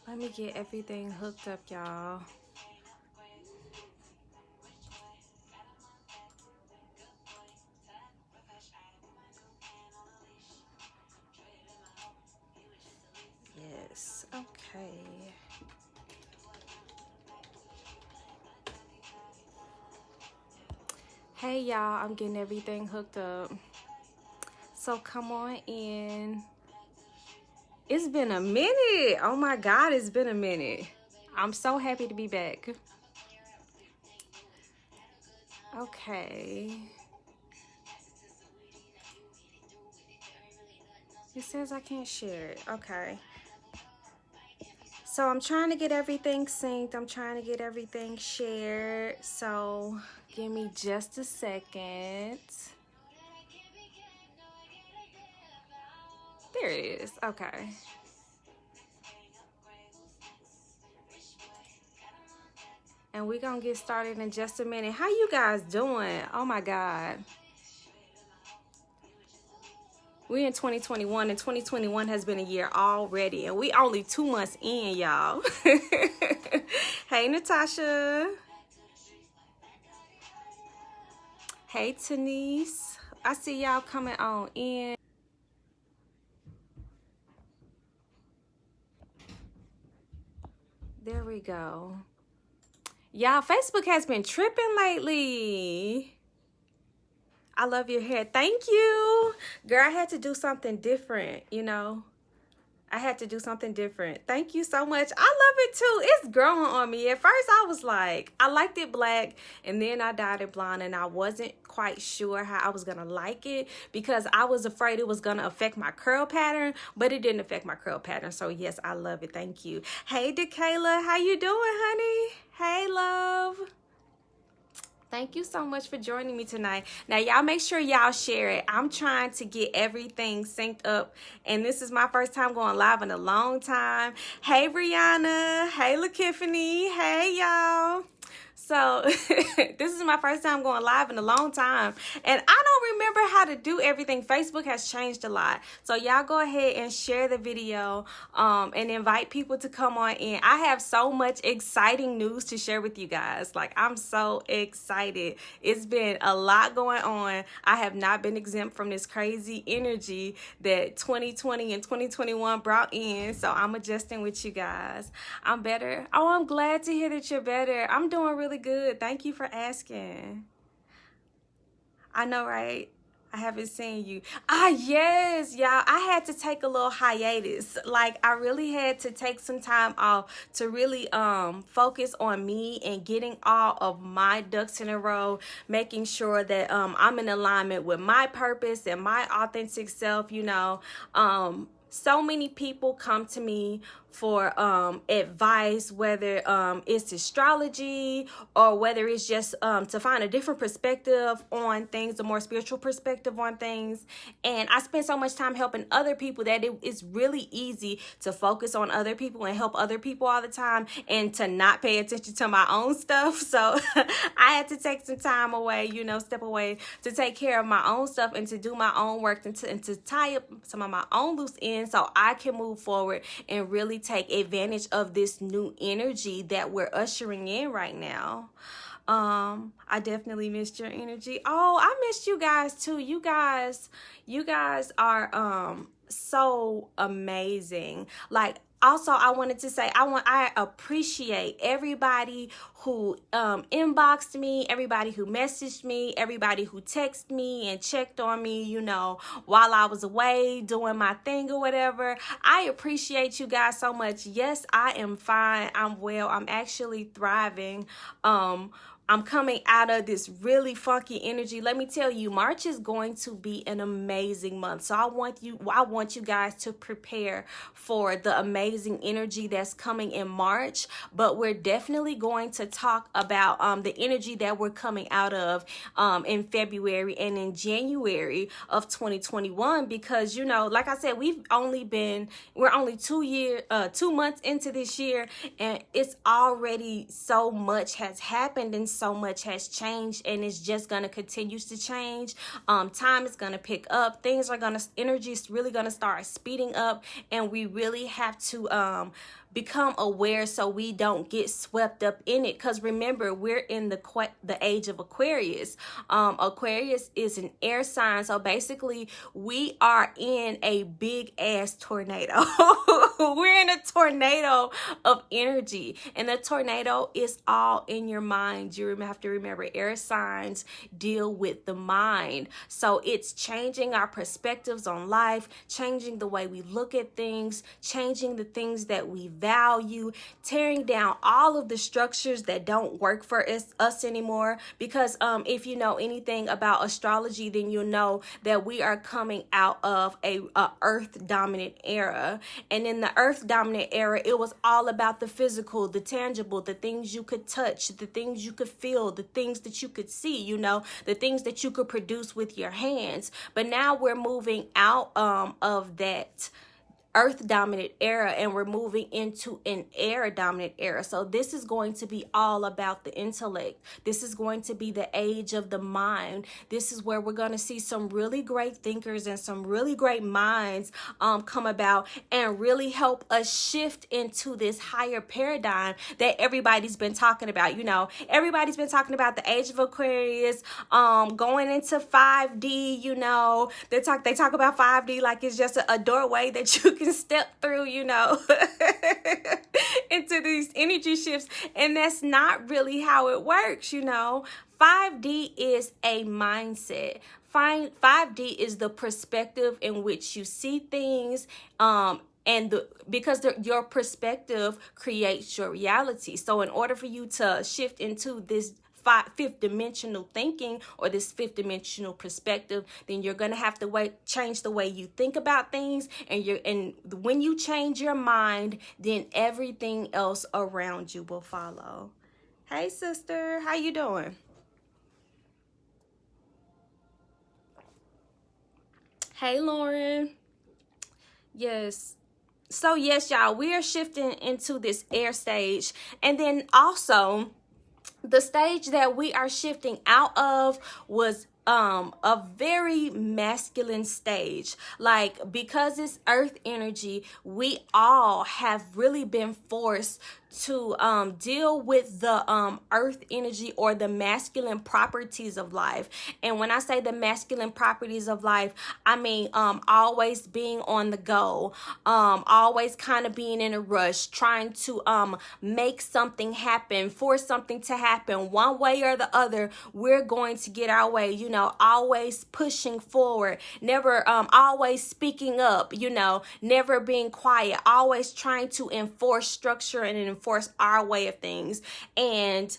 Let me get everything hooked up, y'all. Yes, okay. Hey, y'all, I'm getting everything hooked up. So come on in. It's been a minute. Oh my God, it's been a minute. I'm so happy to be back. Okay. It says I can't share it. Okay. So I'm trying to get everything synced. I'm trying to get everything shared. So give me just a second. There it is. Okay. And we're going to get started in just a minute. How you guys doing? Oh my God. We're in 2021, and 2021 has been a year already, and we only 2 months in, y'all. Hey, Natasha. Hey, Tanise. I see y'all coming on in. There we go. Y'all, Facebook has been tripping lately. I love your hair. Thank you. Girl, I had to do something different, you know. I had to do something different. Thank you so much. I love it too. It's growing on me. At first, I was like, I liked it black, and then I dyed it blonde, and I wasn't quite sure how I was going to like it because I was afraid it was going to affect my curl pattern, but it didn't affect my curl pattern. So, yes, I love it. Thank you. Hey, DeKayla. How you doing, honey? Hey, love. Thank you so much for joining me tonight. Now, y'all make sure y'all share it. I'm trying to get everything synced up, and this is my first time going live in a long time. Hey, Brianna. Hey, LaKiffany. Hey, y'all. So this is my first time going live in a long time, and I don't remember how to do everything. Facebook has changed a lot, so y'all go ahead and share the video and invite people to come on in. I have so much exciting news to share with you guys. Like, I'm so excited. It's been a lot going on. I have not been exempt from this crazy energy that 2020 and 2021 brought in, so I'm adjusting with you guys. I'm better. Oh, I'm glad to hear that you're better. I'm doing really good. Thank you for asking. I know, right? I haven't seen you. Yes, y'all. I had to take a little hiatus. Like, I really had to take some time off to really focus on me and getting all of my ducks in a row, making sure that I'm in alignment with my purpose and my authentic self, you know. So many people come to me for advice, whether it's astrology or whether it's just to find a different perspective on things, a more spiritual perspective on things. And I spend so much time helping other people that it's really easy to focus on other people and help other people all the time and to not pay attention to my own stuff. So I had to take some time away, you know, step away to take care of my own stuff and to do my own work and to tie up some of my own loose ends so I can move forward and really take advantage of this new energy that we're ushering in right now. I definitely missed your energy. Oh, I missed you guys too. You guys are so amazing. Like, also, I wanted to say I appreciate everybody who inboxed me, everybody who messaged me, everybody who texted me and checked on me, you know, while I was away doing my thing or whatever. I appreciate you guys so much. Yes, I am fine. I'm well. I'm actually thriving. I'm coming out of this really funky energy. Let me tell you, March is going to be an amazing month. So I want you guys to prepare for the amazing energy that's coming in March. But we're definitely going to talk about the energy that we're coming out of in February and in January of 2021. Because, you know, like I said, we're only 2 months into this year, and it's already so much has happened and so much has changed, and it's just going to continue to change. Time is going to pick up. Energy is really going to start speeding up, and we really have to become aware so we don't get swept up in it. Because remember, we're in the age of Aquarius. Aquarius is an air sign, so basically we are in a big ass tornado. We're in a tornado of energy, and the tornado is all in your mind. You have to remember, air signs deal with the mind, so it's changing our perspectives on life, changing the way we look at things, changing the things that we value, tearing down all of the structures that don't work for us anymore. Because if you know anything about astrology, then you'll know that we are coming out of a earth dominant era. And in the earth dominant era, it was all about the physical, the tangible, the things you could touch, the things you could feel, the things that you could see, you know, the things that you could produce with your hands. But now we're moving out of that earth dominant era, and we're moving into an air dominant era. So this is going to be all about the intellect. This is going to be the age of the mind. This is where we're going to see some really great thinkers and some really great minds come about and really help us shift into this higher paradigm that everybody's been talking about. You know, everybody's been talking about the age of Aquarius, going into 5D. You know, they talk about 5D like it's just a doorway that you can step through, you know, into these energy shifts. And that's not really how it works, you know. 5D is a mindset. 5D is the perspective in which you see things, because your perspective creates your reality. So in order for you to shift into this fifth dimensional thinking, or this fifth dimensional perspective, then you're going to have to change the way you think about things. And when you change your mind, then everything else around you will follow. Hey sister, how you doing? Hey Lauren. Yes. So yes, y'all, we are shifting into this air stage. And then also, the stage that we are shifting out of was a very masculine stage. Like, because it's earth energy, we all have really been forced to deal with the earth energy, or the masculine properties of life. And when I say the masculine properties of life, I mean always being on the go, always kind of being in a rush, trying to make something happen, force something to happen one way or the other. We're going to get our way, you know, always pushing forward, never always speaking up, you know, never being quiet, always trying to enforce structure and enforce our way of things. And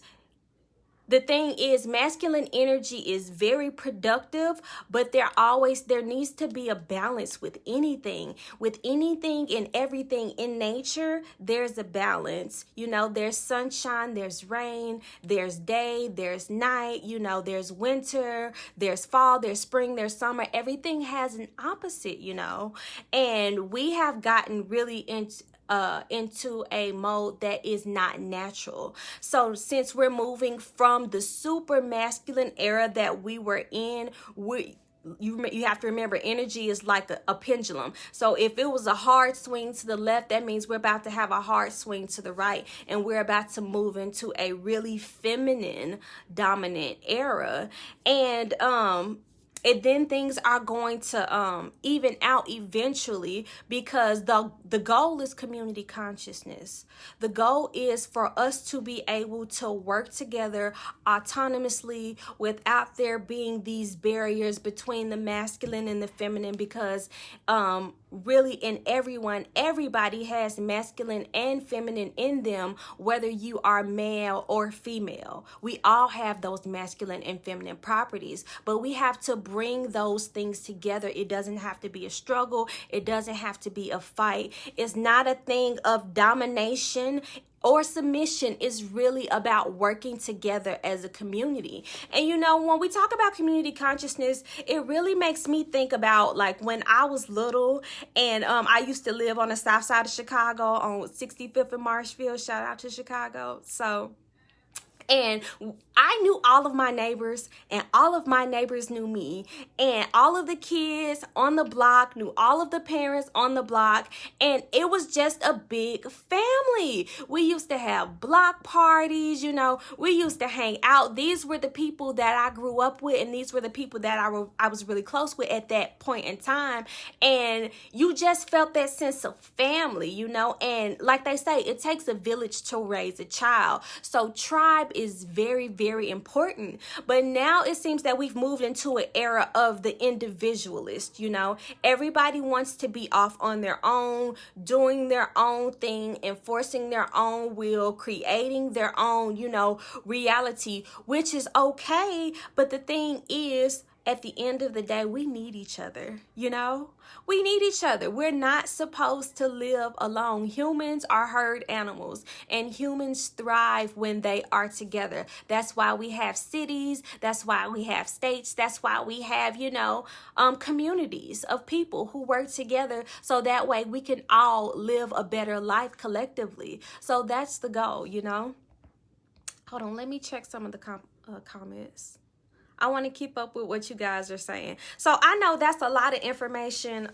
the thing is, masculine energy is very productive, but there needs to be a balance with anything. With anything and everything in nature, there's a balance. You know, there's sunshine, there's rain, there's day, there's night, you know, there's winter, there's fall, there's spring, there's summer. Everything has an opposite, you know. And we have gotten really into a mode that is not natural. So since we're moving from the super masculine era that we were in, you have to remember, energy is like a pendulum. So if it was a hard swing to the left, that means we're about to have a hard swing to the right, and we're about to move into a really feminine dominant era. And then things are going to even out eventually, because the goal is community consciousness. The goal is for us to be able to work together autonomously without there being these barriers between the masculine and the feminine, because really in everybody has masculine and feminine in them, whether you are male or female. We all have those masculine and feminine properties, but we have to bring those things together. It doesn't have to be a struggle. It doesn't have to be a fight. It's not a thing of domination or submission. Is really about working together as a community. And you know, when we talk about community consciousness, it really makes me think about like when I was little, and I used to live on the south side of Chicago on 65th and Marshfield. Shout out to Chicago. So And I knew all of my neighbors, and all of my neighbors knew me, and all of the kids on the block knew all of the parents on the block, and it was just a big family. We used to have block parties, you know, we used to hang out. These were the people that I grew up with, and these were the people that I was really close with at that point in time. And you just felt that sense of family, you know. And like they say, it takes a village to raise a child. So tribe is very, very important. But now it seems that we've moved into an era of the individualist, you know. Everybody wants to be off on their own, doing their own thing, enforcing their own will, creating their own, you know, reality, which is okay. But the thing is, at the end of the day, we need each other, you know? We need each other. We're not supposed to live alone. Humans are herd animals, and humans thrive when they are together. That's why we have cities. That's why we have states. That's why we have, you know, communities of people who work together, so that way we can all live a better life collectively. So that's the goal, you know? Hold on, let me check some of the comments. I want to keep up with what you guys are saying. So I know that's a lot of information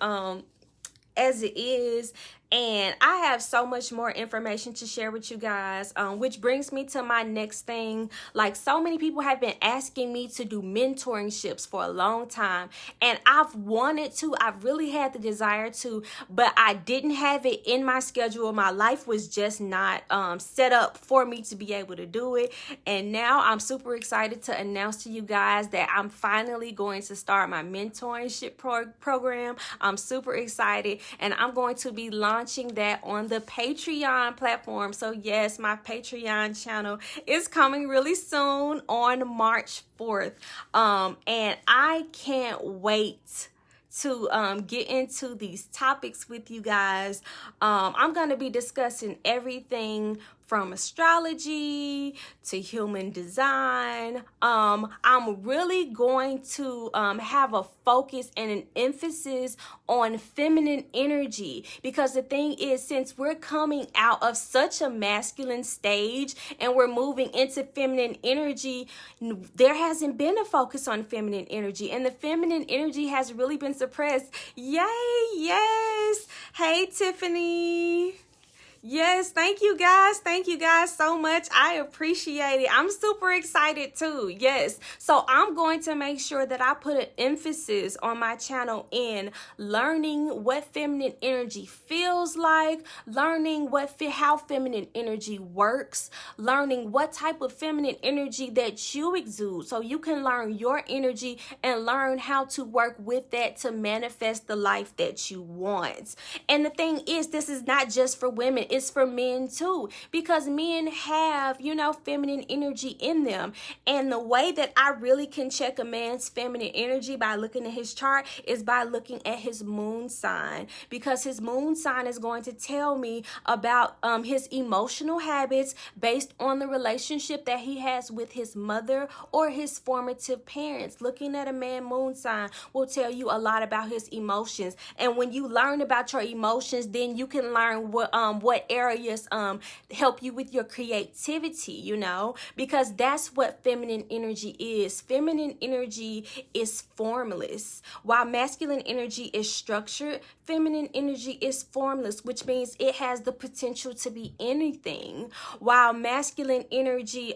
as it is, and I have so much more information to share with you guys, which brings me to my next thing. Like, so many people have been asking me to do mentoringships for a long time, and I've wanted to. I've really had the desire to, but I didn't have it in my schedule. My life was just not set up for me to be able to do it. And now I'm super excited to announce to you guys that I'm finally going to start my mentorship program. I'm super excited, and I'm going to be launching that on the Patreon platform. So yes, my Patreon channel is coming really soon on March 4th. And I can't wait to get into these topics with you guys. I'm going to be discussing everything from astrology to human design. I'm really going to have a focus and an emphasis on feminine energy, because the thing is, since we're coming out of such a masculine stage and we're moving into feminine energy, there hasn't been a focus on feminine energy, and the feminine energy has really been suppressed. Yay, yes. Hey, Tiffany. Yes, thank you guys. Thank you guys so much. I appreciate it. I'm super excited too. Yes. So I'm going to make sure that I put an emphasis on my channel in learning what feminine energy feels like, learning how feminine energy works, learning what type of feminine energy that you exude, so you can learn your energy and learn how to work with that to manifest the life that you want. And the thing is, this is not just for women. It's for men too, because men have, you know, feminine energy in them. And the way that I really can check a man's feminine energy by looking at his chart is by looking at his moon sign, because his moon sign is going to tell me about his emotional habits based on the relationship that he has with his mother or his formative parents. Looking at a man's moon sign will tell you a lot about his emotions. And when you learn about your emotions, then you can learn what areas help you with your creativity, you know, because that's what feminine energy is. Feminine energy is formless, while masculine energy is structured. Feminine energy is formless, which means it has the potential to be anything, while masculine energy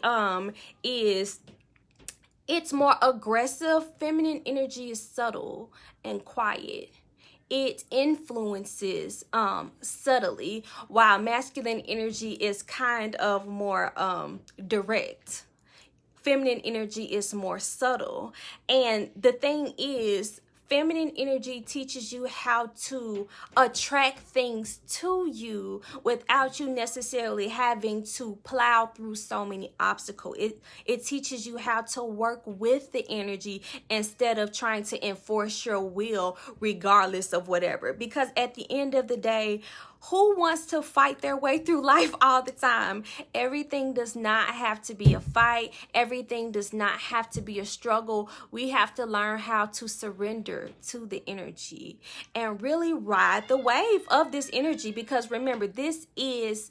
it's more aggressive. Feminine energy is subtle and quiet. It influences subtly, while masculine energy is kind of more direct. Feminine energy is more subtle. And the thing is, feminine energy teaches you how to attract things to you without you necessarily having to plow through so many obstacles. It teaches you how to work with the energy instead of trying to enforce your will regardless of whatever. Because at the end of the day, who wants to fight their way through life all the time? Everything does not have to be a fight. Everything does not have to be a struggle. We have to learn how to surrender to the energy and really ride the wave of this energy. Because remember, this is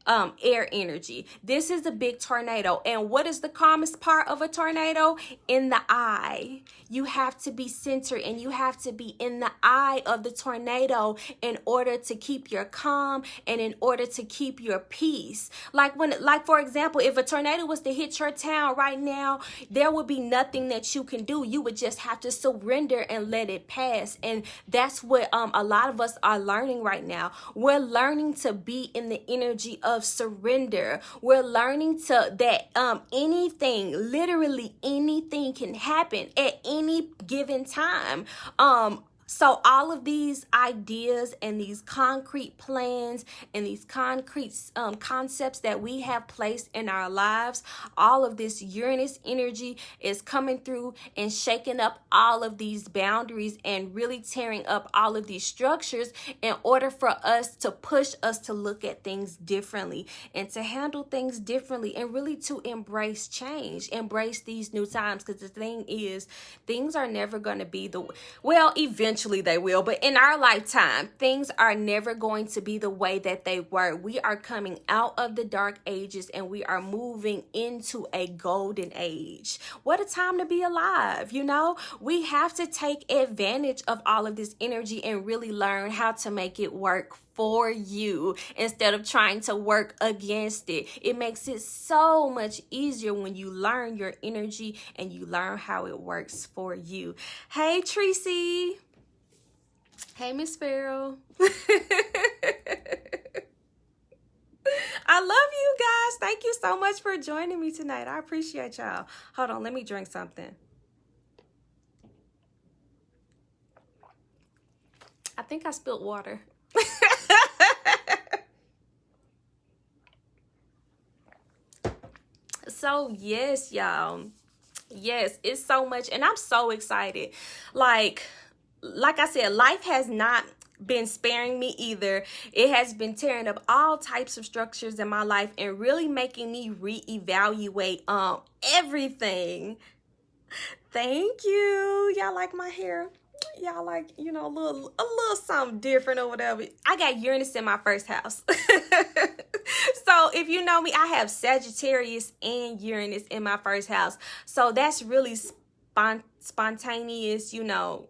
air energy. This is a big tornado. And what is the calmest part of a tornado? In the eye. You have to be centered and you have to be in the eye of the tornado in order to keep your calm and in order to keep your peace. Like for example, if a tornado was to hit your town right now, there would be nothing that you can do. You would just have to surrender and let it pass. And that's what a lot of us are learning right now. We're learning to be in the energy of surrender. We're learning that anything, literally anything can happen at any given time. So all of these ideas and these concrete plans and these concrete concepts that we have placed in our lives, all of this Uranus energy is coming through and shaking up all of these boundaries and really tearing up all of these structures in order for us to push us to look at things differently and to handle things differently and really to embrace change, embrace these new times. Because the thing is, things are never going to be eventually they will, but in our lifetime, things are never going to be the way that they were. We are coming out of the dark ages and we are moving into a golden age. What a time to be alive, you know? We have to take advantage of all of this energy and really learn how to make it work for you instead of trying to work against it. It makes it so much easier when you learn your energy and you learn how it works for you. Hey, Tracy. Hey, Miss Farrell. I love you guys. Thank you so much for joining me tonight. I appreciate y'all. Hold on, let me drink something. I think I spilled water. So yes, y'all. Yes, it's so much. And I'm so excited. Like I said, life has not been sparing me either. It has been tearing up all types of structures in my life and really making me reevaluate everything. Thank you. Y'all like my hair? Y'all like, you know, a little something different or whatever. I got Uranus in my first house. So if you know me, I have Sagittarius and Uranus in my first house. So that's really spontaneous, you know,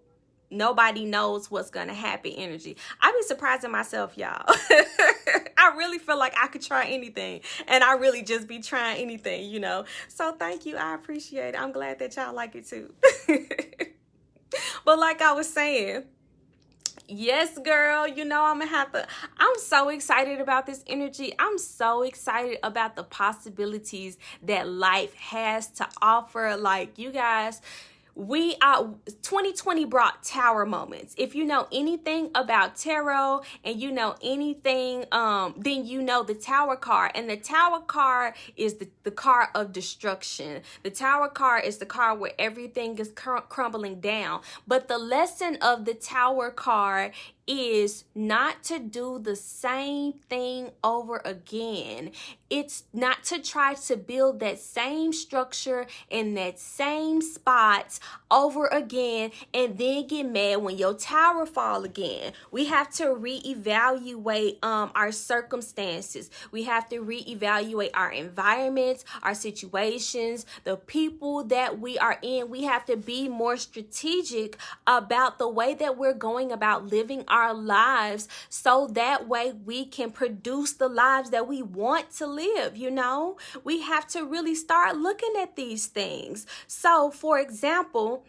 nobody knows what's gonna happen energy. I be surprising myself, y'all. I really feel like I could try anything, and I really just be trying anything, you know. So thank you, I appreciate it. I'm glad that y'all like it too. But like I was saying, yes, girl, you know, I'm so excited about this energy. I'm so excited about the possibilities that life has to offer. Like, you guys, 2020 brought tower moments. If you know anything about tarot and you know anything, then you know the tower card. And the tower card is the card of destruction. The tower card is the card where everything is crumbling down. But the lesson of the tower card is not to do the same thing over again. It's not to try to build that same structure in that same spot over again and then get mad when your tower fall again. We have to reevaluate our circumstances. We have to reevaluate our environments, our situations, the people that we are in. We have to be more strategic about the way that we're going about living our lives, so that way we can produce the lives that we want to live. You know, we have to really start looking at these things. So for example,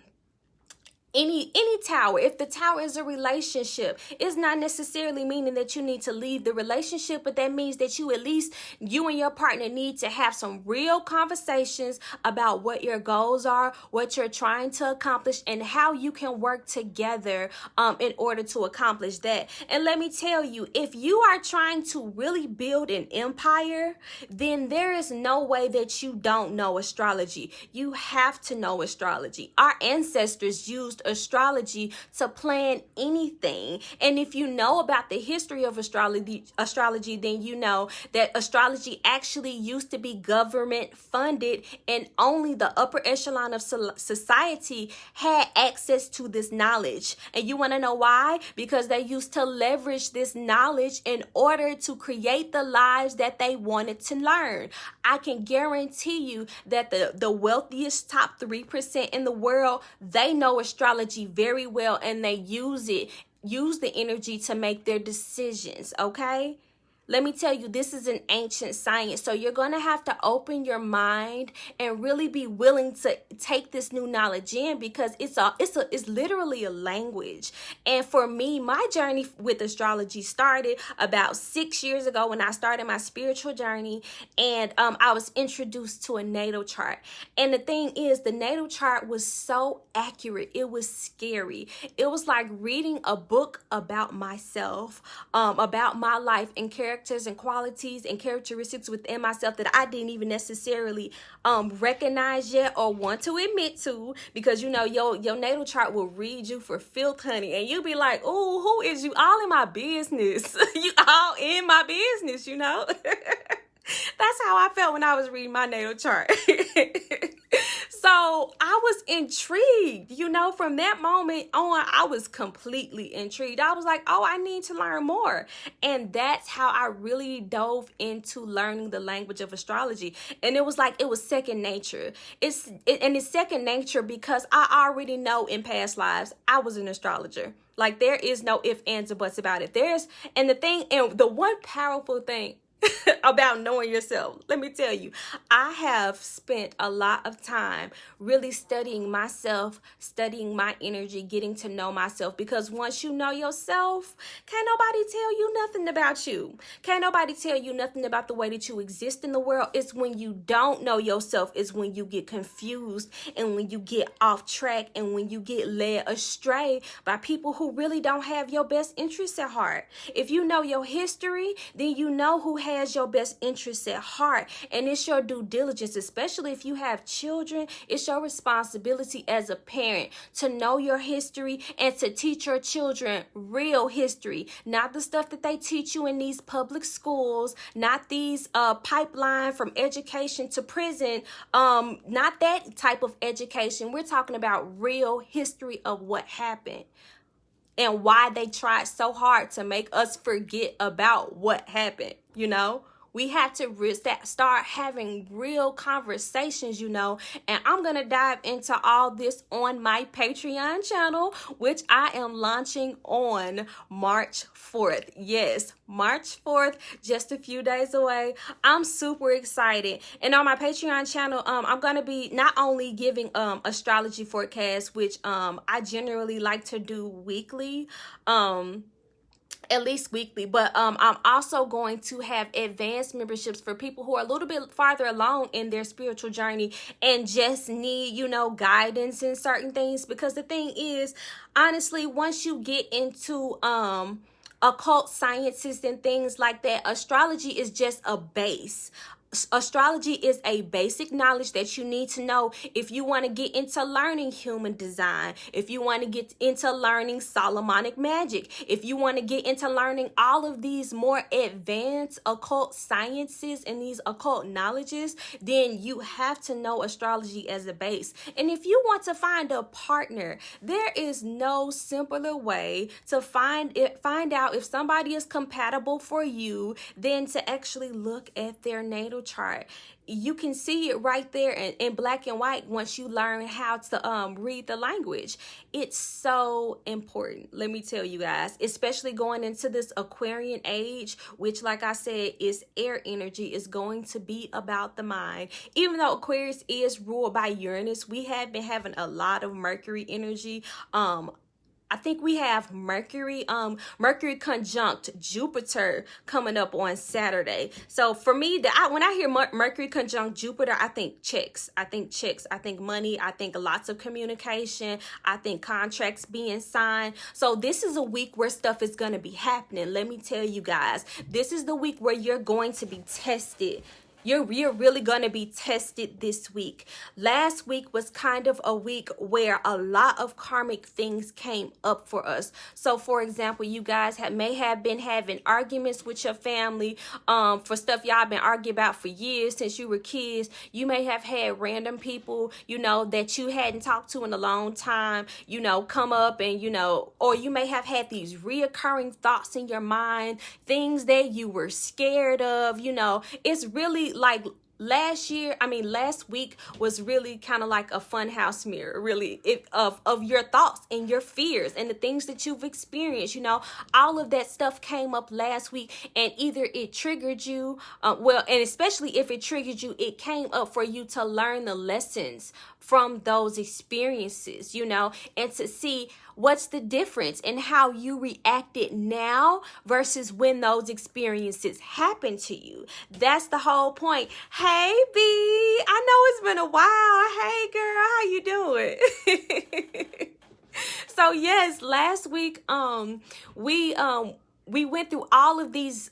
any tower, if the tower is a relationship, it's not necessarily meaning that you need to leave the relationship, but that means that you and your partner need to have some real conversations about what your goals are, what you're trying to accomplish, and how you can work together in order to accomplish that. And let me tell you, if you are trying to really build an empire, then there is no way that you don't know astrology. You have to know astrology. Our ancestors used astrology to plan anything. And if you know about the history of astrology, then you know that astrology actually used to be government funded, and only the upper echelon of society had access to this knowledge. And you want to know why? Because they used to leverage this knowledge in order to create the lives that they wanted to learn. I can guarantee you that the wealthiest top 3% in the world, they know astrology very well, and they use the energy to make their decisions, okay? Let me tell you, this is an ancient science. So you're going to have to open your mind and really be willing to take this new knowledge in, because it's literally a language. And for me, my journey with astrology started about 6 years ago when I started my spiritual journey, and I was introduced to a natal chart. And the thing is, the natal chart was so accurate. It was scary. It was like reading a book about myself, about my life and characteristics and qualities and characteristics within myself that I didn't even necessarily recognize yet or want to admit to, because you know your natal chart will read you for filth, honey, and you'll be like, oh, who is you? All in my business. You all in my business, you know. That's how I felt when I was reading my natal chart. So I was intrigued, you know, from that moment on, I was completely intrigued. I was like, oh, I need to learn more. And that's how I really dove into learning the language of astrology. And it was like, it was second nature. It's second nature because I already know in past lives, I was an astrologer. Like, there is no ifs, ands, or buts about it. And the one powerful thing about knowing yourself, let me tell you, I have spent a lot of time really studying myself, studying my energy, getting to know myself, because once you know yourself, can't nobody tell you nothing about you. Can't nobody tell you nothing about the way that you exist in the world. It's when you don't know yourself, it's when you get confused, and when you get off track, and when you get led astray by people who really don't have your best interests at heart. If you know your history, then you know who has your best interests at heart, and it's your due diligence, especially if you have children. It's your responsibility as a parent to know your history and to teach your children real history, not the stuff that they teach you in these public schools, not these pipeline from education to prison, not that type of education. We're talking about real history of what happened and why they tried so hard to make us forget about what happened. You know, we have to start having real conversations, you know, and I'm going to dive into all this on my Patreon channel, which I am launching on March 4th. Yes, March 4th, just a few days away. I'm super excited. And on my Patreon channel, I'm going to be not only giving astrology forecasts, which I generally like to do weekly, at least weekly, but I'm also going to have advanced memberships for people who are a little bit farther along in their spiritual journey and just need, you know, guidance in certain things. Because the thing is, honestly, once you get into occult sciences and things like that, astrology is just a base. Astrology is a basic knowledge that you need to know if you want to get into learning human design, if you want to get into learning Solomonic magic, if you want to get into learning all of these more advanced occult sciences and these occult knowledges, then you have to know astrology as a base. And if you want to find a partner, there is no simpler way to find out if somebody is compatible for you than to actually look at their natal chart. You can see it right there in black and white once you learn how to read the language. It's so important, let me tell you guys, especially going into this Aquarian age, which, like I said, is air energy, is going to be about the mind. Even though Aquarius is ruled by Uranus, we have been having a lot of Mercury energy. I think we have Mercury conjunct Jupiter coming up on Saturday. So for me, when I hear Mercury conjunct Jupiter, I think checks. I think money. I think lots of communication. I think contracts being signed. So this is a week where stuff is going to be happening. Let me tell you guys, this is the week where you're going to be tested. You're really going to be tested this week. Last week was kind of a week where a lot of karmic things came up for us. So, for example, you guys may have been having arguments with your family for stuff y'all been arguing about for years since you were kids. You may have had random people, you know, that you hadn't talked to in a long time, you know, come up and, you know, or you may have had these reoccurring thoughts in your mind, things that you were scared of, you know. It's really like last week was really kind of like a fun house mirror, really, of your thoughts and your fears and the things that you've experienced. You know, all of that stuff came up last week, and either it triggered you, and especially if it triggered you, it came up for you to learn the lessons from those experiences, you know, and to see what's the difference in how you reacted now versus when those experiences happened to you. That's the whole point. Hey, B, I know it's been a while. Hey, girl, how you doing? So yes, last week we went through all of these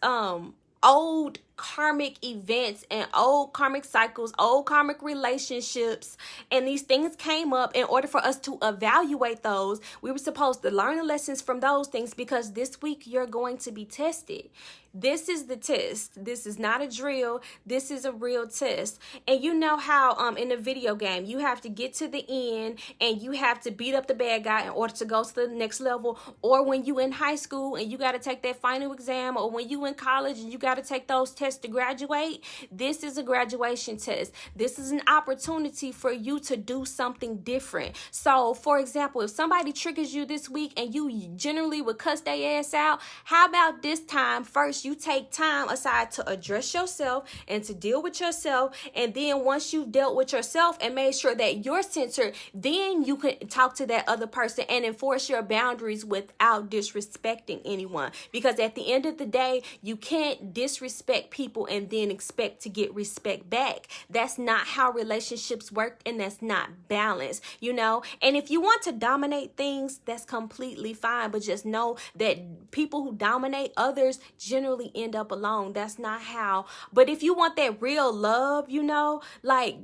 old karmic events and old karmic cycles, old karmic relationships, and these things came up. In order for us to evaluate those, we were supposed to learn the lessons from those things, because this week you're going to be tested. This is the test. This is not a drill. This is a real test. And you know how in a video game you have to get to the end and you have to beat up the bad guy in order to go to the next level, or when you in high school and you got to take that final exam, or when you in college and you got to take those tests to graduate. This is a graduation test. This is an opportunity for you to do something different. So, for example, if somebody triggers you this week and you generally would cuss their ass out, how about this time first you take time aside to address yourself and to deal with yourself, and then once you've dealt with yourself and made sure that you're centered, then you can talk to that other person and enforce your boundaries without disrespecting anyone. Because at the end of the day, you can't disrespect people and then expect to get respect back. That's not how relationships work, and that's not balanced, you know. And if you want to dominate things, that's completely fine, but just know that people who dominate others generally end up alone. That's not how. But if you want that real love, you know, like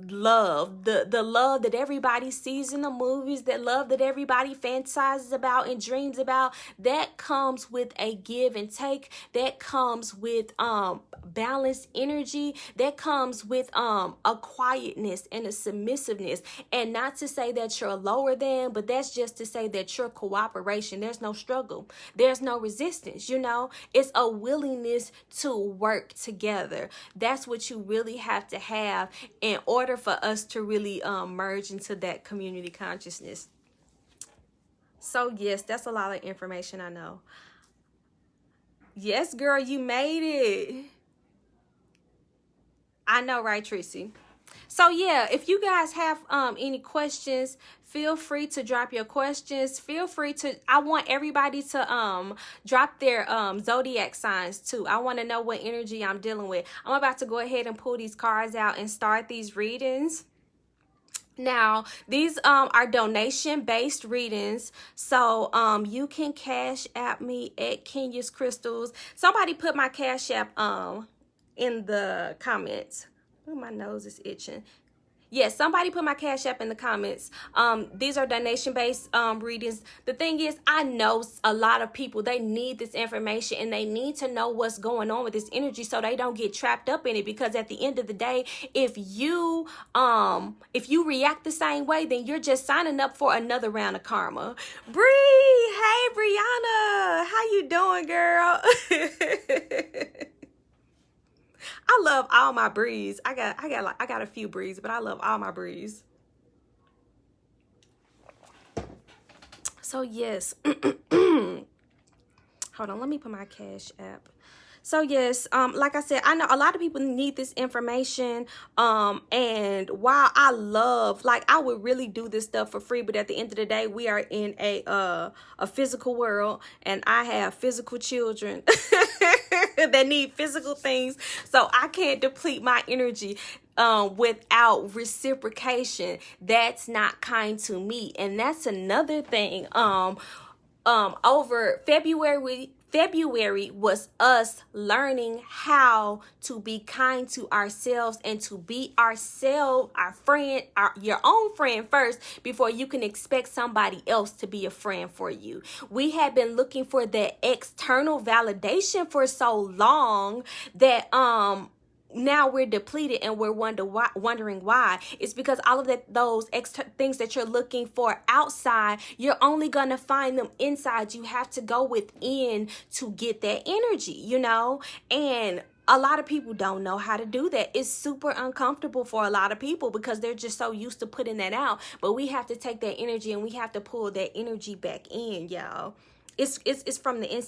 love, the love that everybody sees in the movies, that love that everybody fantasizes about and dreams about, that comes with a give and take, that comes with balanced energy, that comes with a quietness and a submissiveness. And not to say that you're lower than, but that's just to say that you're cooperation. There's no struggle, there's no resistance, you know. It's a willingness to work together. That's what you really have to have in order for us to really merge into that community consciousness. So yes, that's a lot of information, I know. Yes, girl, you made it. I know, right, Tracy? So yeah, if you guys have any questions, feel free to drop your questions. Feel free to, I want everybody to drop their zodiac signs too. I want to know what energy I'm dealing with. I'm about to go ahead and pull these cards out and start these readings. Now, these are donation-based readings, so you can cash app me at Kenyaskrystals. Somebody put my cash app in the comments. Oh, my nose is itching. Yes, somebody put my cash app in the comments. These are donation-based readings. The thing is, I know a lot of people, they need this information and they need to know what's going on with this energy so they don't get trapped up in it. Because at the end of the day, if you react the same way, then you're just signing up for another round of karma. Bree, hey Brianna, how you doing, girl? I love all my breeds. I got a few breeds, but I love all my breeds. So yes. Hold on, let me put my cash app. So yes, like I said, I know a lot of people need this information. And while I love, like, I would really do this stuff for free, but at the end of the day, we are in a physical world, and I have physical children that need physical things. So I can't deplete my energy without reciprocation. That's not kind to me. And that's another thing. Over February February was us learning how to be kind to ourselves and to be ourselves, our friend, your own friend first before you can expect somebody else to be a friend for you. We have been looking for that external validation for so long that now we're depleted and we're wondering why. It's because all of those extra things that you're looking for outside, you're only gonna find them inside. You have to go within to get that energy, you know? And a lot of people don't know how to do that. It's super uncomfortable for a lot of people because they're just so used to putting that out. But we have to take that energy and we have to pull that energy back in, y'all. It's from the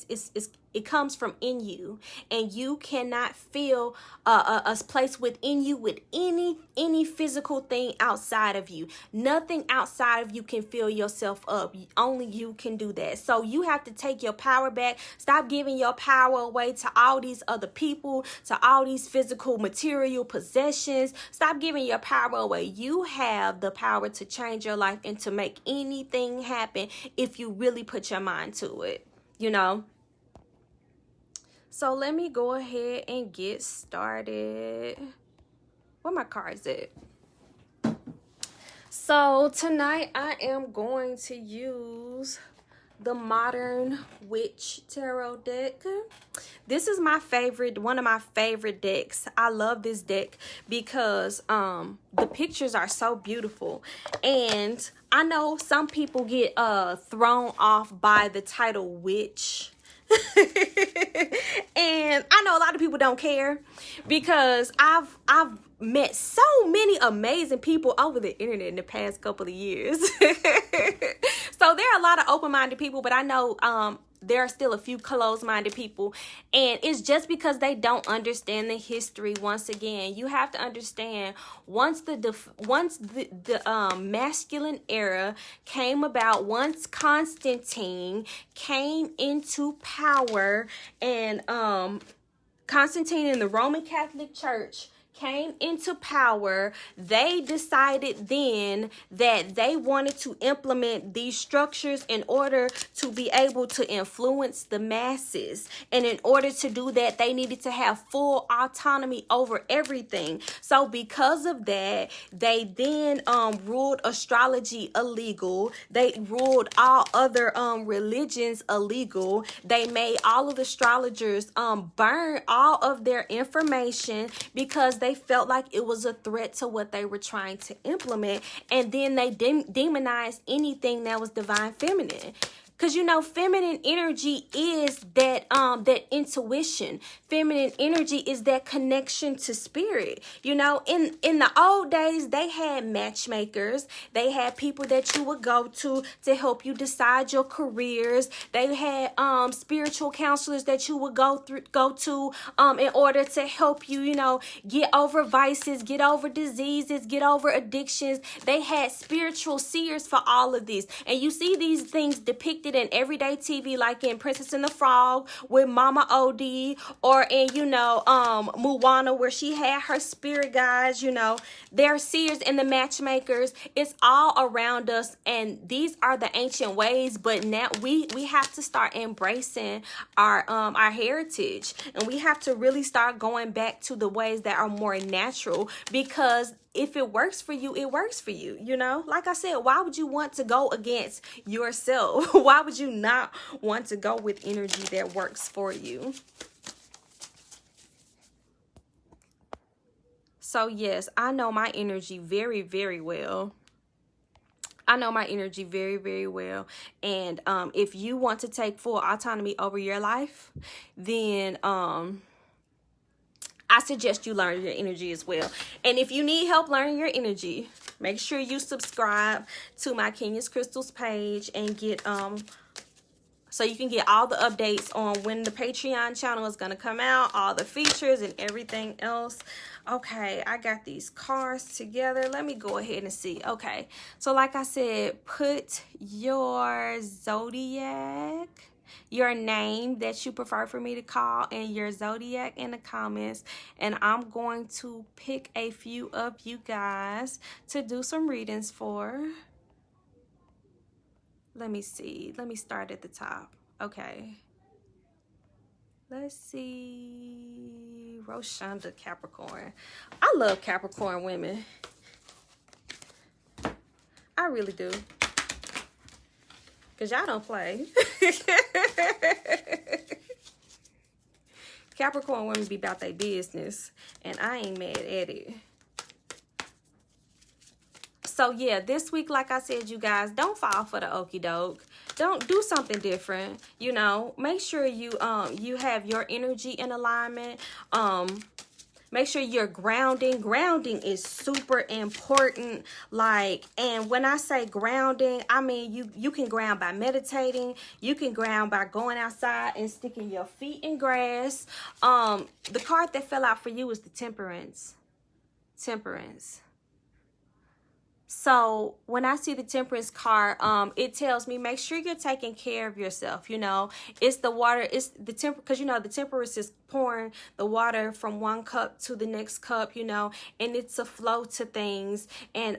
it comes from in you, and you cannot feel a place within you with any physical thing outside of you. Nothing outside of you can fill yourself up. Only you can do that. So you have to take your power back. Stop giving your power away to all these other people, to all these physical material possessions. Stop giving your power away. You have the power to change your life and to make anything happen if you really put your mind to it, you know? So let me go ahead and get started. Where my cards at? So tonight I am going to use the Modern Witch Tarot deck. This is my favorite, one of my favorite decks. I love this deck because the pictures are so beautiful. And I know some people get thrown off by the title witch. And I know a lot of people don't care because I've met so many amazing people over the internet in the past couple of years. So there are a lot of open-minded people, but I know there are still a few closed-minded people, and it's just because they don't understand the history. Once again, you have to understand, once the masculine era came about, once Constantine came into power, and Constantine in the Roman Catholic Church came into power, they decided then that they wanted to implement these structures in order to be able to influence the masses. And in order to do that, they needed to have full autonomy over everything. So because of that, they then ruled astrology illegal. They ruled all other religions illegal. They made all of the astrologers burn all of their information because they felt like it was a threat to what they were trying to implement. And then they demonized anything that was divine feminine. Because, you know, feminine energy is that that intuition. Feminine energy is that connection to spirit. You know, in the old days, they had matchmakers. They had people that you would go to help you decide your careers. They had spiritual counselors that you would go to in order to help you, you know, get over vices, get over diseases, get over addictions. They had spiritual seers for all of this. And you see these things depicted in everyday TV, like in Princess and the Frog with Mama Odie, or in, you know, Moana, where she had her spirit guides. You know, they're seers and the matchmakers. It's all around us, and these are the ancient ways. But now we have to start embracing our heritage, and we have to really start going back to the ways that are more natural, because if it works for you, it works for you. You know, like I said, why would you want to go against yourself? Why would you not want to go with energy that works for you? So yes, I know my energy very, very well. I know my energy very, very well. And if you want to take full autonomy over your life, then I suggest you learn your energy as well. And if you need help learning your energy, make sure you subscribe to my Kenyaskrystals page and get so you can get all the updates on when the Patreon channel is going to come out, all the features and everything else. Okay, I got these cards together. Let me go ahead and see. Okay, so like I said, put your zodiac, your name that you prefer for me to call, and your zodiac in the comments, and I'm going to pick a few of you guys to do some readings for. Let me see. Let me start at the top. Okay. Let's see. Roshonda Capricorn. I love Capricorn women. I really do. Because y'all don't play. Capricorn women be about their business. And I ain't mad at it. So yeah, this week, like I said, you guys, don't fall for the okie doke. Don't do something different. You know, make sure you you have your energy in alignment. Make sure you're grounding. Grounding is super important. Like, and when I say grounding, I mean you can ground by meditating. You can ground by going outside and sticking your feet in grass. The card that fell out for you is the Temperance. Temperance. So when I see the Temperance card, it tells me make sure you're taking care of yourself. You know, it's the water, it's the because you know the Temperance is pouring the water from one cup to the next cup. You know, and it's a flow to things, and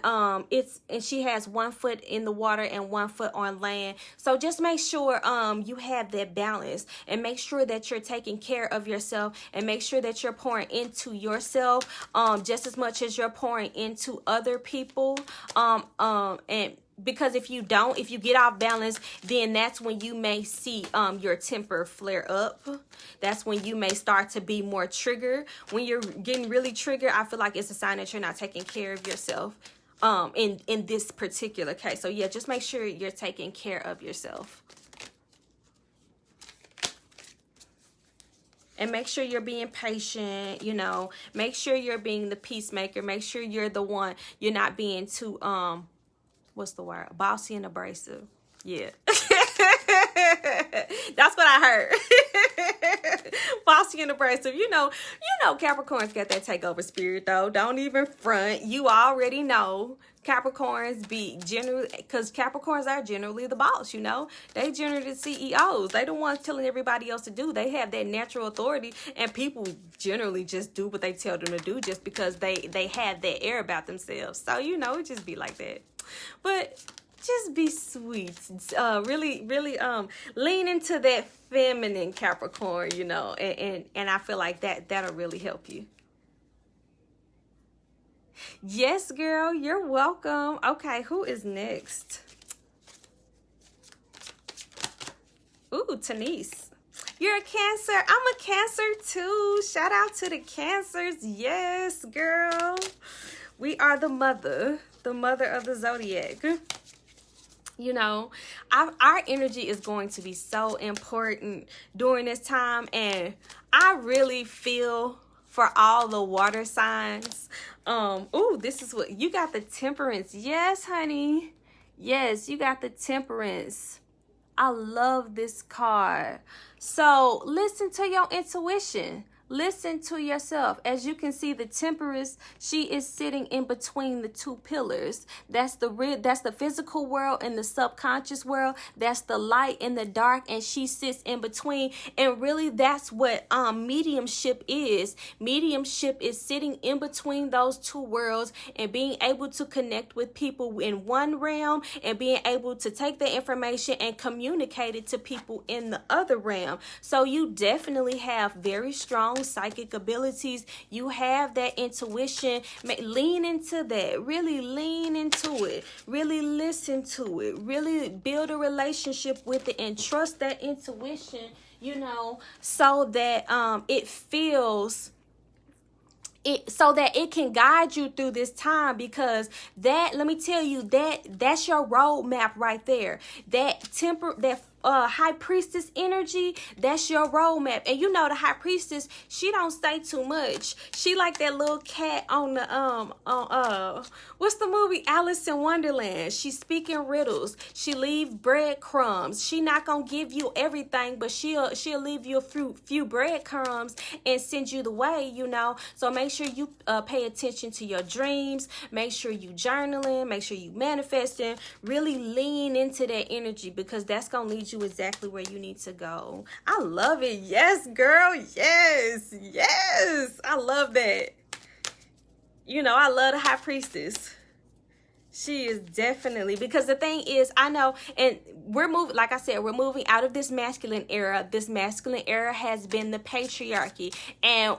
she has 1 foot in the water and 1 foot on land. So just make sure you have that balance, and make sure that you're taking care of yourself, and make sure that you're pouring into yourself just as much as you're pouring into other people. And because if you get off balance, then that's when you may see your temper flare up. That's when you may start to be more triggered. When you're getting really triggered, I feel like it's a sign that you're not taking care of yourself in this particular case. So yeah, just make sure you're taking care of yourself. And make sure you're being patient, you know. Make sure you're being the peacemaker. Make sure you're the one. You're not being too, what's the word? Bossy and abrasive. Yeah. That's what I heard. Bossy and abrasive. You know, Capricorn's got that takeover spirit, though. Don't even front. You already know. Capricorns be generally, because Capricorns are generally the boss, you know. They generally the CEOs. They the ones telling everybody else to do. They have that natural authority, and people generally just do what they tell them to do just because they have that air about themselves. So, you know, it just be like that. But just be sweet. Really lean into that feminine Capricorn, you know, and I feel like that'll really help you. Yes, girl, you're welcome. Okay, who is next? Ooh, Tanise. You're a Cancer. I'm a Cancer too. Shout out to the Cancers. Yes, girl. We are the mother of the zodiac. You know, our energy is going to be so important during this time, and I really feel for all the water signs. Ooh, this is what you got, the Temperance. Yes, honey. Yes, you got the Temperance. I love this card. So listen to your intuition. Listen to yourself. As you can see, the Temperance, she is sitting in between the two pillars. That's the physical world and the subconscious world. That's the light and the dark, and she sits in between. And really, that's what mediumship is. Mediumship is sitting in between those two worlds and being able to connect with people in one realm and being able to take the information and communicate it to people in the other realm. So you definitely have very strong psychic abilities. You have that intuition. Lean into that. Really lean into it. Really listen to it. Really build a relationship with it and trust that intuition, you know, so that it feels it, so that it can guide you through this time, because that, let me tell you, that's your roadmap right there. That High Priestess energy, that's your roadmap. And you know the High Priestess, she don't say too much. She like that little cat on the what's the movie, Alice in Wonderland. She's speaking riddles. She leave breadcrumbs. She not gonna give you everything, but she'll leave you a few breadcrumbs and send you the way, you know. So make sure you pay attention to your dreams. Make sure you journaling. Make sure you manifesting. Really lean into that energy, because that's gonna lead you exactly where you need to go. I love it. Yes, girl. Yes. Yes. I love that. You know, I love the High Priestess. She is definitely, because the thing is, I know, and we're moving, like I said, we're moving out of this masculine era. This masculine era has been the patriarchy. And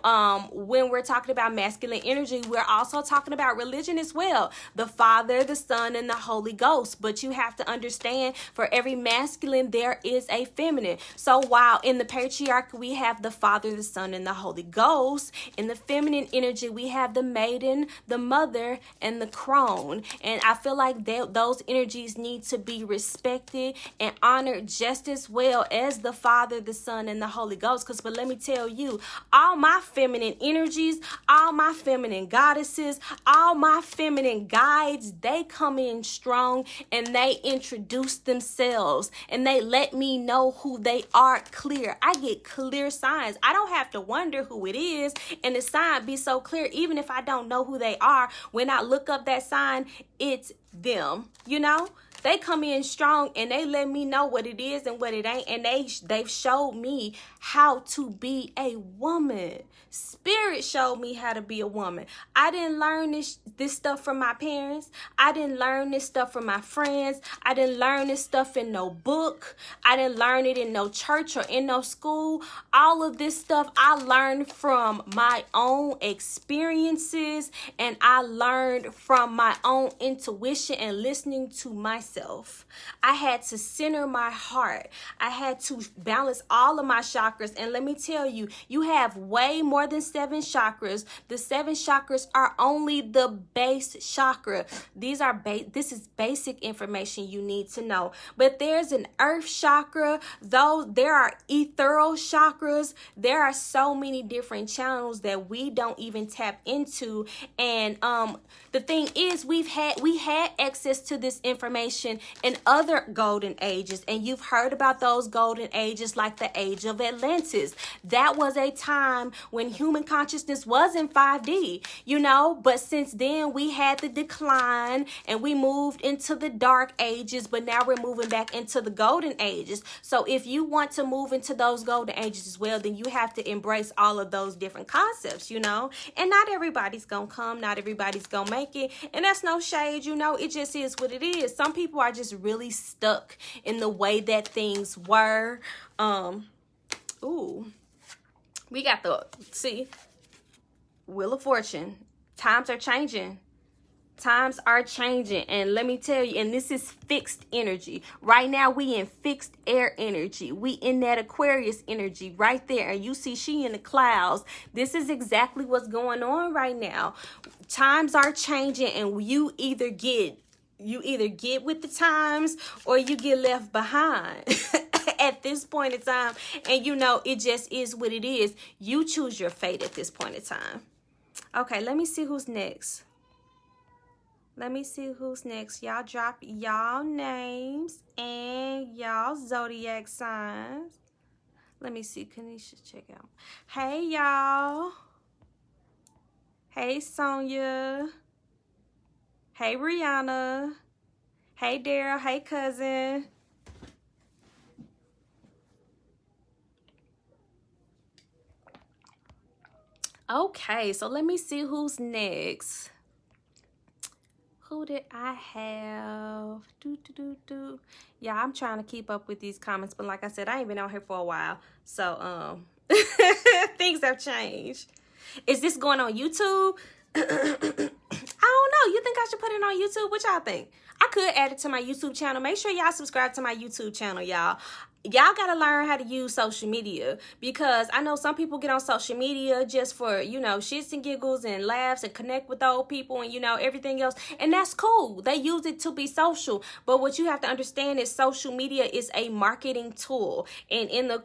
when we're talking about masculine energy, we're also talking about religion as well. The Father, the Son, and the Holy Ghost. But you have to understand, for every masculine, there is a feminine. So while in the patriarchy, we have the Father, the Son, and the Holy Ghost, in the feminine energy, we have the maiden, the mother, and the crone. And I feel like those energies need to be respected and honored just as well as the Father, the Son, and the Holy Ghost. But let me tell you, all my feminine energies, all my feminine goddesses, all my feminine guides, they come in strong and they introduce themselves and they let me know who they are clear. I get clear signs. I don't have to wonder who it is, and the sign be so clear. Even if I don't know who they are, when I look up that sign, it's them, you know? They come in strong and they let me know what it is and what it ain't. And they've showed me how to be a woman. Spirit showed me how to be a woman. I didn't learn this stuff from my parents. I didn't learn this stuff from my friends. I didn't learn this stuff in no book. I didn't learn it in no church or in no school. All of this stuff I learned from my own experiences, and I learned from my own intuition and listening to myself. I had to center my heart. I had to balance all of my chakras. And let me tell you, you have way more than 7 chakras. The 7 chakras are only the base chakra. This is basic information you need to know. But there's an earth chakra, though there are ethereal chakras. There are so many different channels that we don't even tap into. And the thing is, we had access to this information in other golden ages, and you've heard about those golden ages, like the age of Atlantis. That was a time when human consciousness was in 5D, you know, but since then we had the decline and we moved into the dark ages, but now we're moving back into the golden ages. So if you want to move into those golden ages as well, then you have to embrace all of those different concepts, you know. And not everybody's gonna come, not everybody's gonna make it, and that's no shade, you know. It just is what it is. Some people are just really stuck in the way that things were. We got Wheel of Fortune. Times are changing. Times are changing, and let me tell you, and this is fixed energy. Right now, we in fixed air energy. We in that Aquarius energy right there, and you see she in the clouds. This is exactly what's going on right now. Times are changing, and you either get with the times or you get left behind. At this point in time, and you know, it just is what it is. You choose your fate at this point in time. Okay, let me see who's next. Y'all drop y'all names and y'all zodiac signs. Let me see. Kenyaskrystals, check out. Hey, y'all. Hey, Sonia. Hey, Rihanna. Hey, Daryl. Hey, cousin. Okay, so let me see who's next. Who did I have? Yeah, I'm trying to keep up with these comments, but like I said, I ain't been on here for a while, so things have changed. Is this going on YouTube? I don't know. You think I should put it on YouTube? What y'all think? I could add it to my YouTube channel. Make sure y'all subscribe to my YouTube channel, y'all. Y'all got to learn how to use social media, because I know some people get on social media just for, you know, shits and giggles and laughs and connect with old people and, you know, everything else. And that's cool. They use it to be social. But what you have to understand is social media is a marketing tool. And in the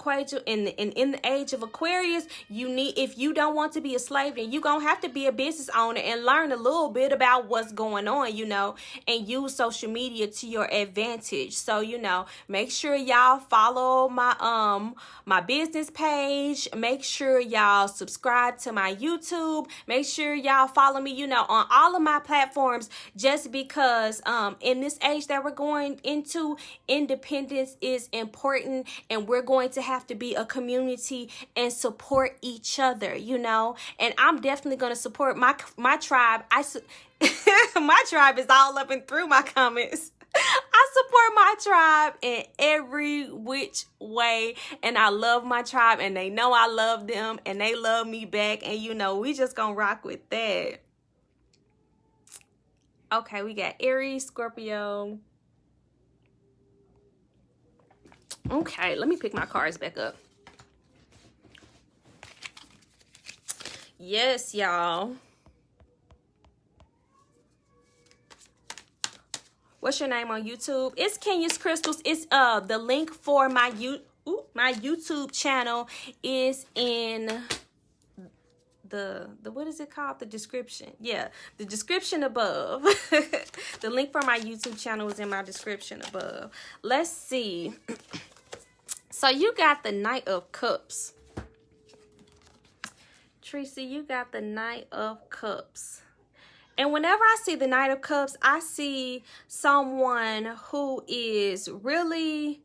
in the age of Aquarius, if you don't want to be a slave, then you're going to have to be a business owner and learn a little bit about what's going on, you know, and use social media to your advantage. So, you know, make sure y'all follow follow my business page. Make sure y'all subscribe to my YouTube. Make sure y'all follow me, you know, on all of my platforms, just because in this age that we're going into, independence is important, and we're going to have to be a community and support each other, you know. And I'm definitely going to support my tribe. My tribe is all up and through my comments. I support my tribe in every which way, and I love my tribe, and they know I love them, and they love me back, and you know, we just gonna rock with that. Okay, we got Aries, Scorpio. Okay, let me pick my cards back up. Yes, y'all. What's your name on YouTube? It's Kenyaskrystals. It's the link for my YouTube channel is in the what is it called? The description. Yeah, the description above. The link for my YouTube channel is in my description above. Let's see. So you got the Knight of Cups. Tracy, you got the Knight of Cups. And whenever I see the Knight of Cups, I see someone who is really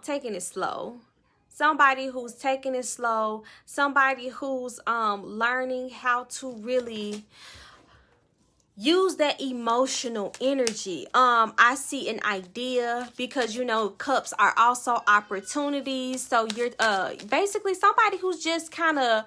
taking it slow. Somebody who's taking it slow. Somebody who's learning how to really use that emotional energy. I see an idea, because you know cups are also opportunities. So you're basically somebody who's just kind of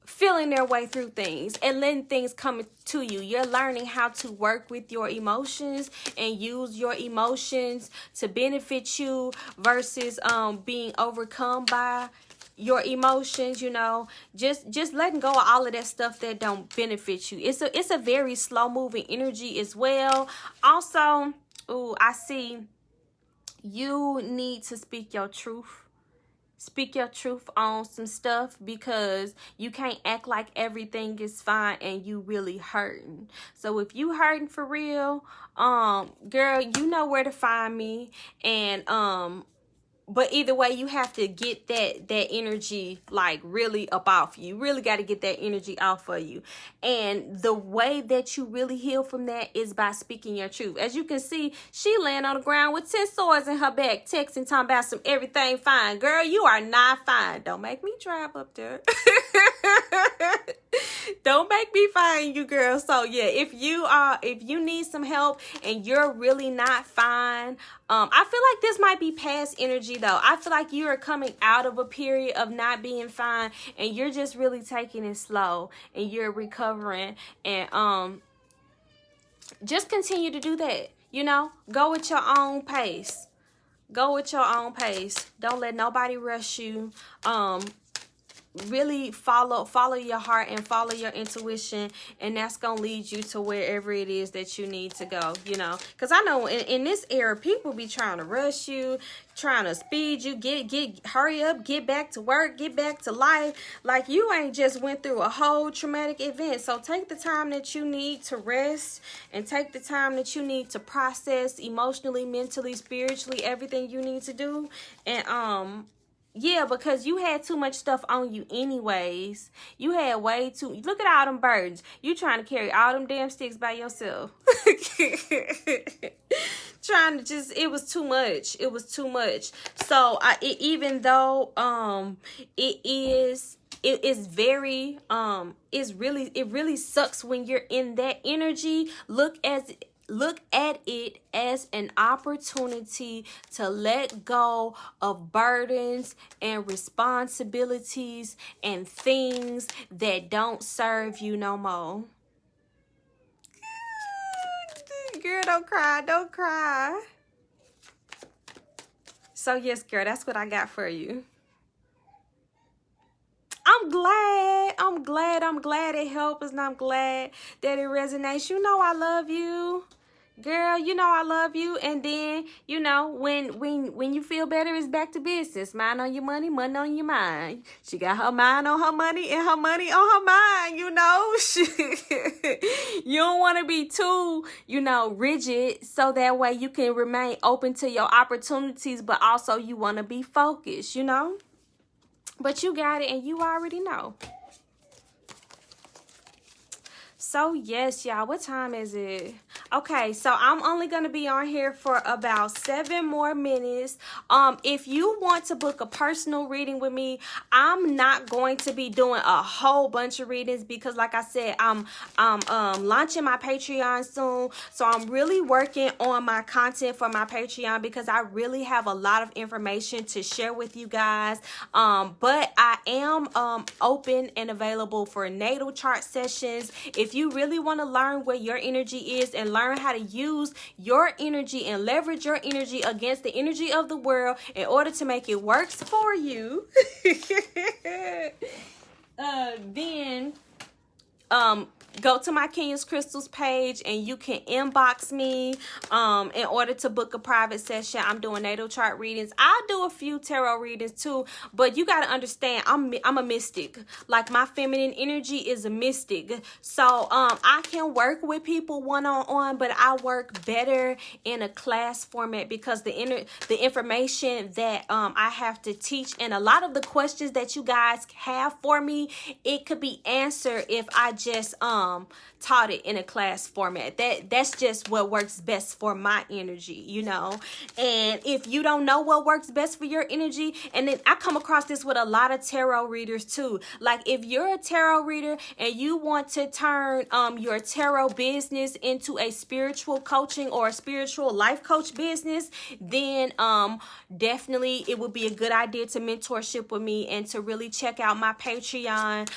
feeling their way through things and letting things come to you. You're learning how to work with your emotions and use your emotions to benefit you versus being overcome by your emotions, you know. Just letting go of all of that stuff that don't benefit you. It's a very slow moving energy as well. Also, I see you need to speak your truth. Speak your truth on some stuff, because you can't act like everything is fine and you really hurting. So if you hurting for real, girl, you know where to find me. And but either way, you have to get that energy like really up off you. You really got to get that energy off of you. And the way that you really heal from that is by speaking your truth. As you can see, she laying on the ground with 10 swords in her back, texting, talking about some everything fine. Girl, you are not fine. Don't make me drive up there. Don't make me find you, girl. So yeah, if you need some help and you're really not fine, I feel like this might be past energy though. I feel like you are coming out of a period of not being fine, and you're just really taking it slow, and you're recovering, and just continue to do that. You know, go at your own pace. Go at your own pace. Don't let nobody rush you. Really follow your heart and follow your intuition, and that's gonna lead you to wherever it is that you need to go, you know. Because I know in this era, people be trying to rush you, trying to speed you, hurry up, get back to work, get back to life. Like, you ain't just went through a whole traumatic event. So take the time that you need to rest, and take the time that you need to process emotionally, mentally, spiritually, everything you need to do. And yeah, because you had too much stuff on you anyways. You had way too... Look at all them burdens. You trying to carry all them damn sticks by yourself. Trying to just... It was too much. It was too much. So, even though it is very... it really sucks when you're in that energy. Look at it as an opportunity to let go of burdens and responsibilities and things that don't serve you no more. Girl, don't cry. Don't cry. So yes, girl, that's what I got for you. I'm glad it helps, and I'm glad that it resonates. You know I love you. girl, you know I love you. And then, you know, when you feel better, it's back to business. Mind on your money, money on your mind. She got her mind on her money and her money on her mind, you know. You don't want to be too, you know, rigid, so that way you can remain open to your opportunities, but also you want to be focused, you know. But you got it, and you already know. So yes, y'all, what time is it? Okay, so I'm only going to be on here for about 7 more minutes. If you want to book a personal reading with me, I'm not going to be doing a whole bunch of readings because, like I said, I'm launching my Patreon soon. So I'm really working on my content for my Patreon because I really have a lot of information to share with you guys. But I am open and available for natal chart sessions. If you really want to learn where your energy is and learn how to use your energy and leverage your energy against the energy of the world in order to make it work for you, then go to my Kenyaskrystals page and you can inbox me in order to book a private session. I'm doing natal chart readings. I'll do a few tarot readings too, but you got to understand, I'm a mystic. Like, my feminine energy is a mystic. So I can work with people one-on-one, but I work better in a class format because the information that I have to teach and a lot of the questions that you guys have for me, it could be answered if I just taught it in a class format. That's just what works best for my energy, you know. And if you don't know what works best for your energy, and then I come across this with a lot of tarot readers too. Like, if you're a tarot reader and you want to turn your tarot business into a spiritual coaching or a spiritual life coach business, then definitely it would be a good idea to mentorship with me and to really check out my Patreon.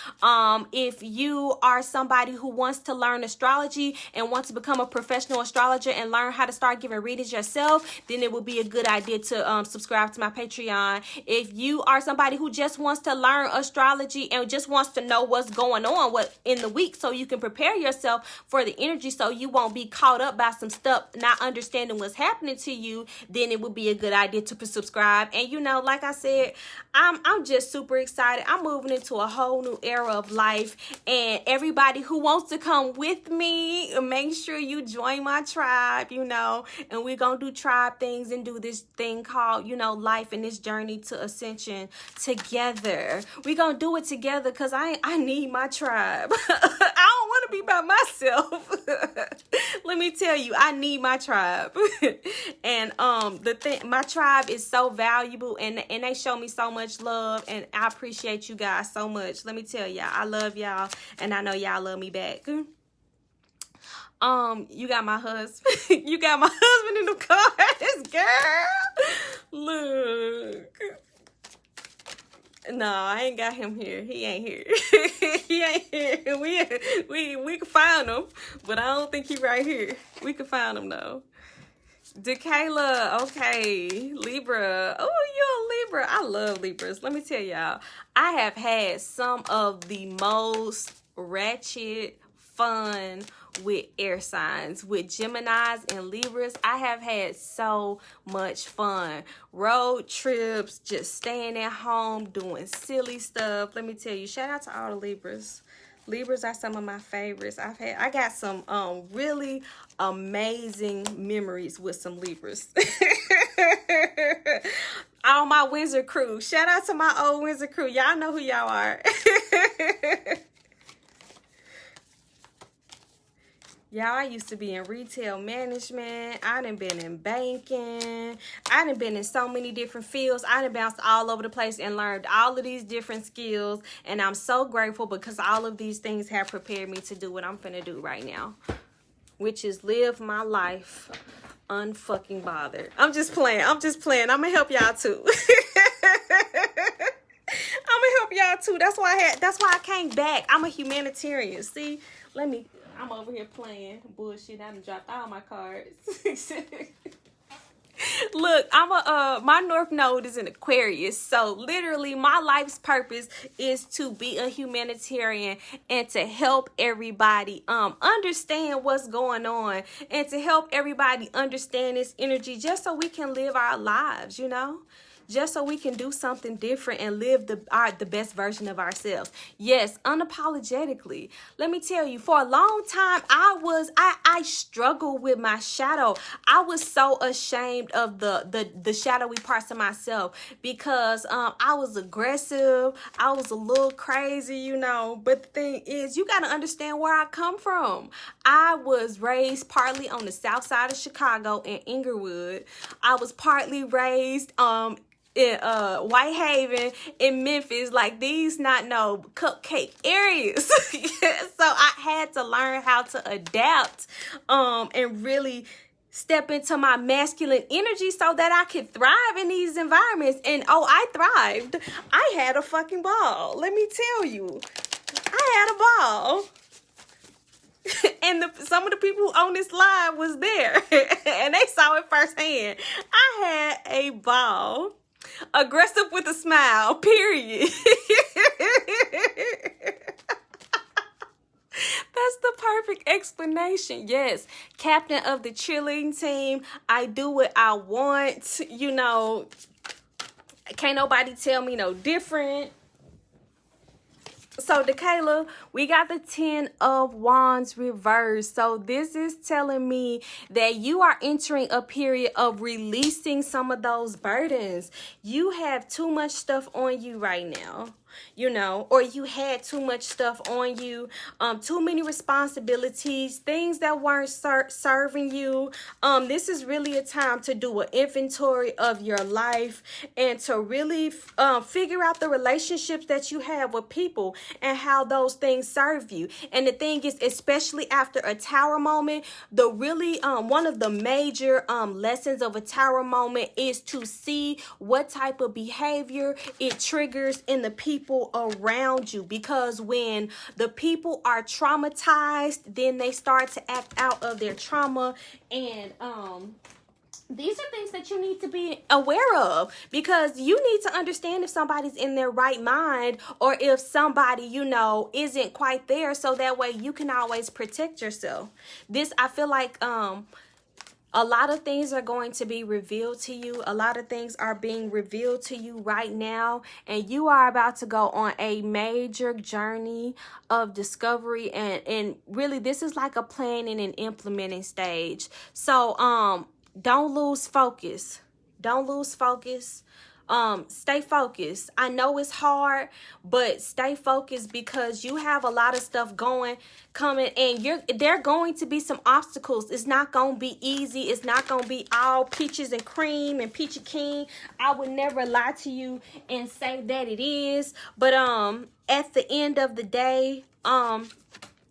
If you are somebody who wants to learn astrology and wants to become a professional astrologer and learn how to start giving readings yourself, then it would be a good idea to subscribe to my Patreon. If you are somebody who just wants to learn astrology and just wants to know what's going on in the week so you can prepare yourself for the energy so you won't be caught up by some stuff not understanding what's happening to you, then it would be a good idea to subscribe. And you know, like I said, I'm just super excited. I'm moving into a whole new era of life, and everybody who wants to come with me, make sure you join my tribe, you know, and we're gonna do tribe things and do this thing called, you know, life and this journey to ascension together. We're gonna do it together because I need my tribe. I don't want to be by myself. Let me tell you, I need my tribe. And my tribe is so valuable, and they show me so much love, and I appreciate you guys so much. Let me tell y'all, I love y'all, and I know y'all love me back. You got my husband. You got my husband in the car. Girl, look. No, I ain't got him here. He ain't here. He ain't here. We can find him, but I don't think he right here. We can find him though. DeKayla, okay. Libra. Oh, you're a Libra. I love Libras. Let me tell y'all, I have had some of the most ratchet fun with air signs, with Geminis and Libras. I have had so much fun. Road trips, just staying at home, doing silly stuff. Let me tell you, shout out to all the Libras. Libras are some of my favorites. I got some really amazing memories with some Libras. All my Windsor crew. Shout out to my old Windsor crew. Y'all know who y'all are. Y'all, I used to be in retail management. I done been in banking. I done been in so many different fields. I done bounced all over the place and learned all of these different skills. And I'm so grateful because all of these things have prepared me to do what I'm finna do right now, which is live my life unfucking bothered. I'm just playing. I'm gonna help y'all too. I'm gonna help y'all too. That's why I came back. I'm a humanitarian. See, I'm over here playing bullshit. I done dropped all my cards. Look, my North Node is in Aquarius, so literally my life's purpose is to be a humanitarian and to help everybody understand what's going on, and to help everybody understand this energy, just so we can live our lives, you know? Just so we can do something different and live the best version of ourselves. Yes, unapologetically. Let me tell you, for a long time, I struggled with my shadow. I was so ashamed of the shadowy parts of myself, because I was aggressive. I was a little crazy, you know. But the thing is, you got to understand where I come from. I was raised partly on the south side of Chicago in Inglewood. I was partly raised in Whitehaven, in Memphis, like these not no cupcake areas. So I had to learn how to adapt and really step into my masculine energy so that I could thrive in these environments. And oh, I thrived. I had a fucking ball. Let me tell you, I had a ball. And some of the people on this live was there and they saw it firsthand. I had a ball. Aggressive with a smile, period. That's the perfect explanation. Yes, captain of the cheerleading team. I do what I want. You know, can't nobody tell me no different. So, Dakayla, we got the 10 of Wands reversed. So, this is telling me that you are entering a period of releasing some of those burdens. You have too much stuff on you right now, you know, or you had too much stuff on you, too many responsibilities, things that weren't serving you. This is really a time to do an inventory of your life and to really figure out the relationships that you have with people and how those things serve you. And the thing is, especially after a Tower moment, the really one of the major lessons of a Tower moment is to see what type of behavior it triggers in the people around you. Because when the people are traumatized, then they start to act out of their trauma. And these are things that you need to be aware of, because you need to understand if somebody's in their right mind or if somebody, you know, isn't quite there, so that way you can always protect yourself. This, I feel like a lot of things are going to be revealed to you. A lot of things are being revealed to you right now, and you are about to go on a major journey of discovery, and really this is like a planning and implementing stage. So don't lose focus. Don't lose focus. Stay focused. I know it's hard, but stay focused, because you have a lot of stuff coming, and there are going to be some obstacles. It's not going to be easy. It's not going to be all peaches and cream and peachy keen. I would never lie to you and say that it is, but at the end of the day,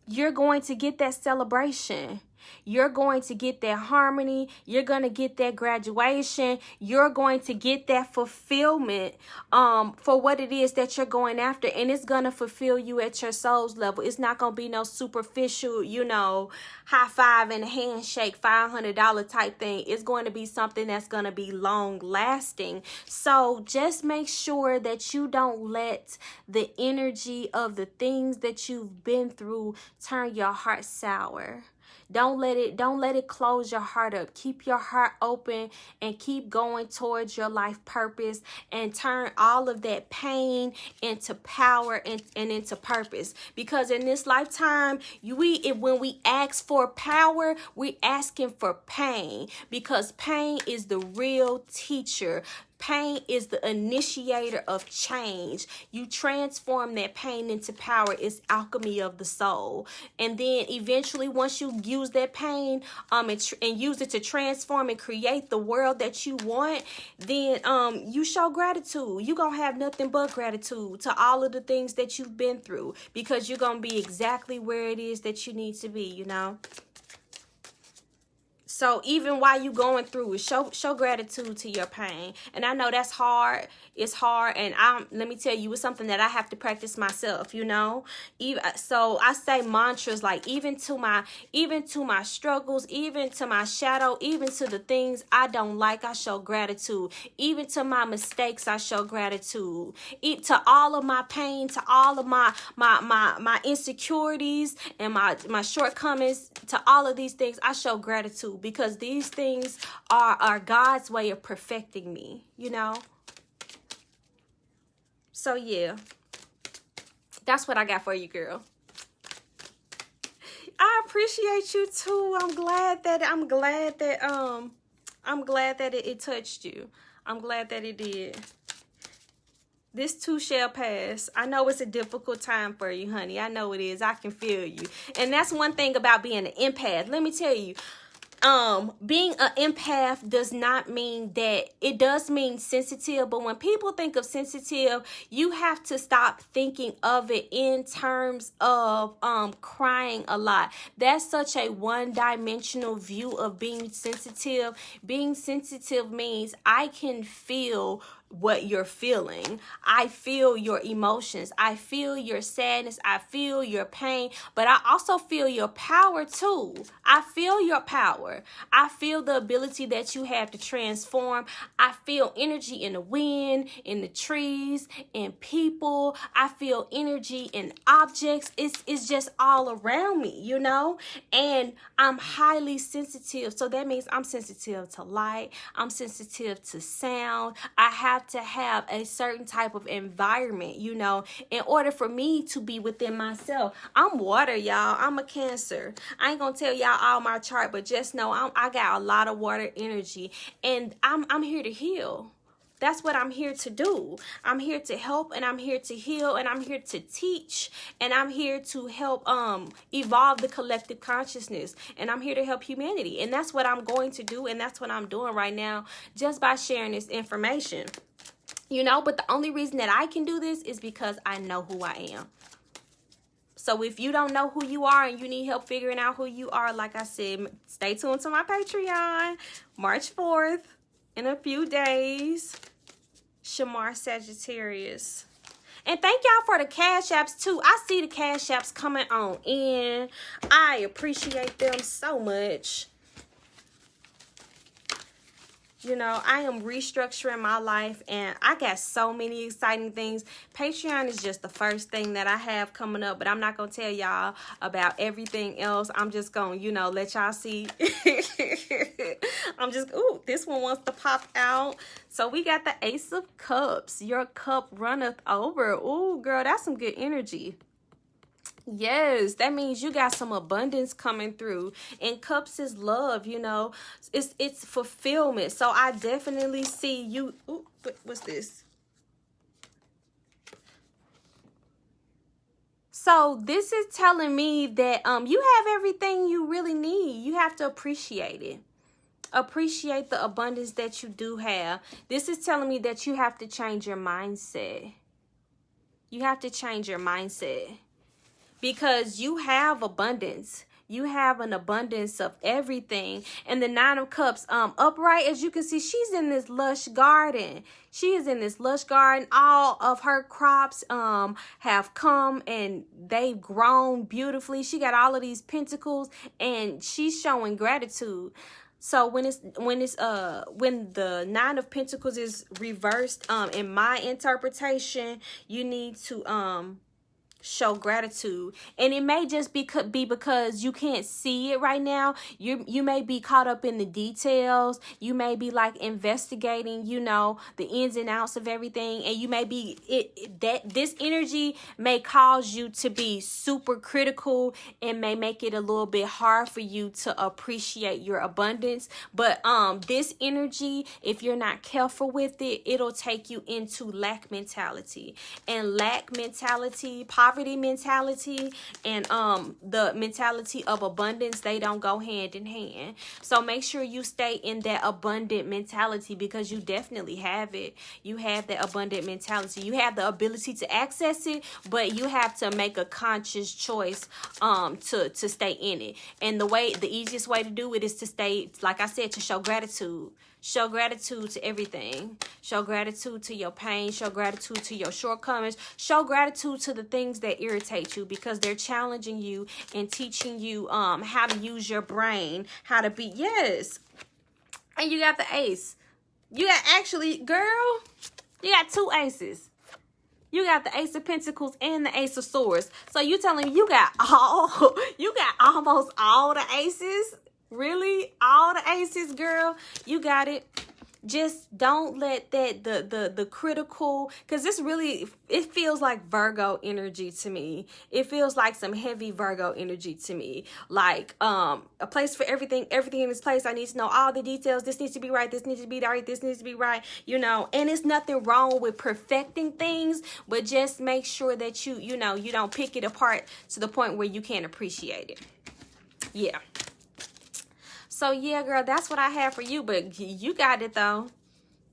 you're going to get that celebration. You're going to get that harmony. You're going to get that graduation. You're going to get that fulfillment for what it is that you're going after. And it's going to fulfill you at your soul's level. It's not going to be no superficial, you know, high five and a handshake, $500 type thing. It's going to be something that's going to be long lasting. So just make sure that you don't let the energy of the things that you've been through turn your heart sour. Don't let it close your heart up. Keep your heart open and keep going towards your life purpose, and turn all of that pain into power and into purpose. Because in this lifetime, when we ask for power, we're asking for pain, because pain is the real teacher. Pain is the initiator of change. You transform that pain into power. It's alchemy of the soul. And then eventually, once you use that pain and use it to transform and create the world that you want, then you show gratitude. You're going to have nothing but gratitude to all of the things that you've been through, because you're going to be exactly where it is that you need to be, you know. So even while you going through it, show gratitude to your pain. And I know that's hard. It's hard. And let me tell you, it's something that I have to practice myself, you know. So I say mantras like even to my struggles, even to my shadow, even to the things I don't like, I show gratitude. Even to my mistakes, I show gratitude. To all of my pain, to all of my insecurities and my shortcomings, to all of these things, I show gratitude, because these things are God's way of perfecting me, you know. So yeah, that's what I got for you, girl. I appreciate you too. I'm glad that it touched you. I'm glad that it did. This too shall pass. I know it's a difficult time for you, honey. I know it is. I can feel you. And that's one thing about being an empath. Let me tell you, being an empath does not mean that, it does mean sensitive, but when people think of sensitive, you have to stop thinking of it in terms of crying a lot. That's such a one-dimensional view of being sensitive. Being sensitive means I can feel what you're feeling. I feel your emotions. I feel your sadness. I feel your pain, but I also feel your power too. I feel your power. I feel the ability that you have to transform. I feel energy in the wind, in the trees, in people. I feel energy in objects. It's just all around me, you know? And I'm highly sensitive. So that means I'm sensitive to light. I'm sensitive to sound. I have to have a certain type of environment, you know, in order for me to be within myself. I'm water, y'all. I'm a Cancer. I ain't gonna tell y'all all my chart, but just know I got a lot of water energy, and I'm here to heal. That's what I'm here to do. I'm here to help, and I'm here to heal, and I'm here to teach, and I'm here to help evolve the collective consciousness, and I'm here to help humanity. And that's what I'm going to do, and that's what I'm doing right now, just by sharing this information. You know, but the only reason that I can do this is because I know who I am. So if you don't know who you are and you need help figuring out who you are, like I said, stay tuned to my Patreon, March 4th, in a few days. Shamar Sagittarius. And thank y'all for the Cash Apps too. I see the Cash Apps coming on in. I appreciate them so much. You know, I am restructuring my life, and I got so many exciting things. Patreon is just the first thing that I have coming up, but I'm not going to tell y'all about everything else. I'm just going to, you know, let y'all see. Ooh, this one wants to pop out. So we got the Ace of Cups. Your cup runneth over. Ooh, girl, that's some good energy. Yes, that means you got some abundance coming through. And cups is love, you know. It's fulfillment. So I definitely see you. Ooh, what's this? So this is telling me that you have everything you really need. You have to appreciate it. Appreciate the abundance that you do have. This is telling me that you have to change your mindset. You have to change your mindset. Because you have abundance. You have an abundance of everything. And the Nine of Cups, upright, as you can see, she's in this lush garden. She is in this lush garden. All of her crops have come and they've grown beautifully. She got all of these pentacles, and she's showing gratitude. So when the Nine of Pentacles is reversed, in my interpretation, you need to show gratitude. And it may just be because you can't see it right now. You may be caught up in the details. You may be like investigating, you know, the ins and outs of everything, and you may be that this energy may cause you to be super critical and may make it a little bit hard for you to appreciate your abundance. But this energy, if you're not careful with it, it'll take you into lack mentality. And lack mentality, poverty poverty mentality and the mentality of abundance, they don't go hand in hand. So make sure you stay in that abundant mentality, because you definitely have it. You have that abundant mentality. You have the ability to access it, but you have to make a conscious choice to stay in it. And the easiest way to do it is to stay, like I said, to show gratitude. Show gratitude to everything. Show gratitude to your pain. Show gratitude to your shortcomings. Show gratitude to the things that irritate you, because they're challenging you and teaching you how to use your brain, how to be. Yes. And you got the ace. You got, actually, girl, you got 2 aces. You got the Ace of Pentacles and the Ace of Swords. So you telling me you got almost all the aces? Really? All the aces, girl? You got it. Just don't let that the critical, because this really, it feels like Virgo energy to me. It feels like some heavy Virgo energy to me. Like a place for everything in this place. I need to know all the details. This needs to be right. This needs to be right. This needs to be right. You know, and it's nothing wrong with perfecting things, but just make sure that you don't pick it apart to the point where you can't appreciate it. Yeah. So yeah, girl, that's what I have for you, but you got it though.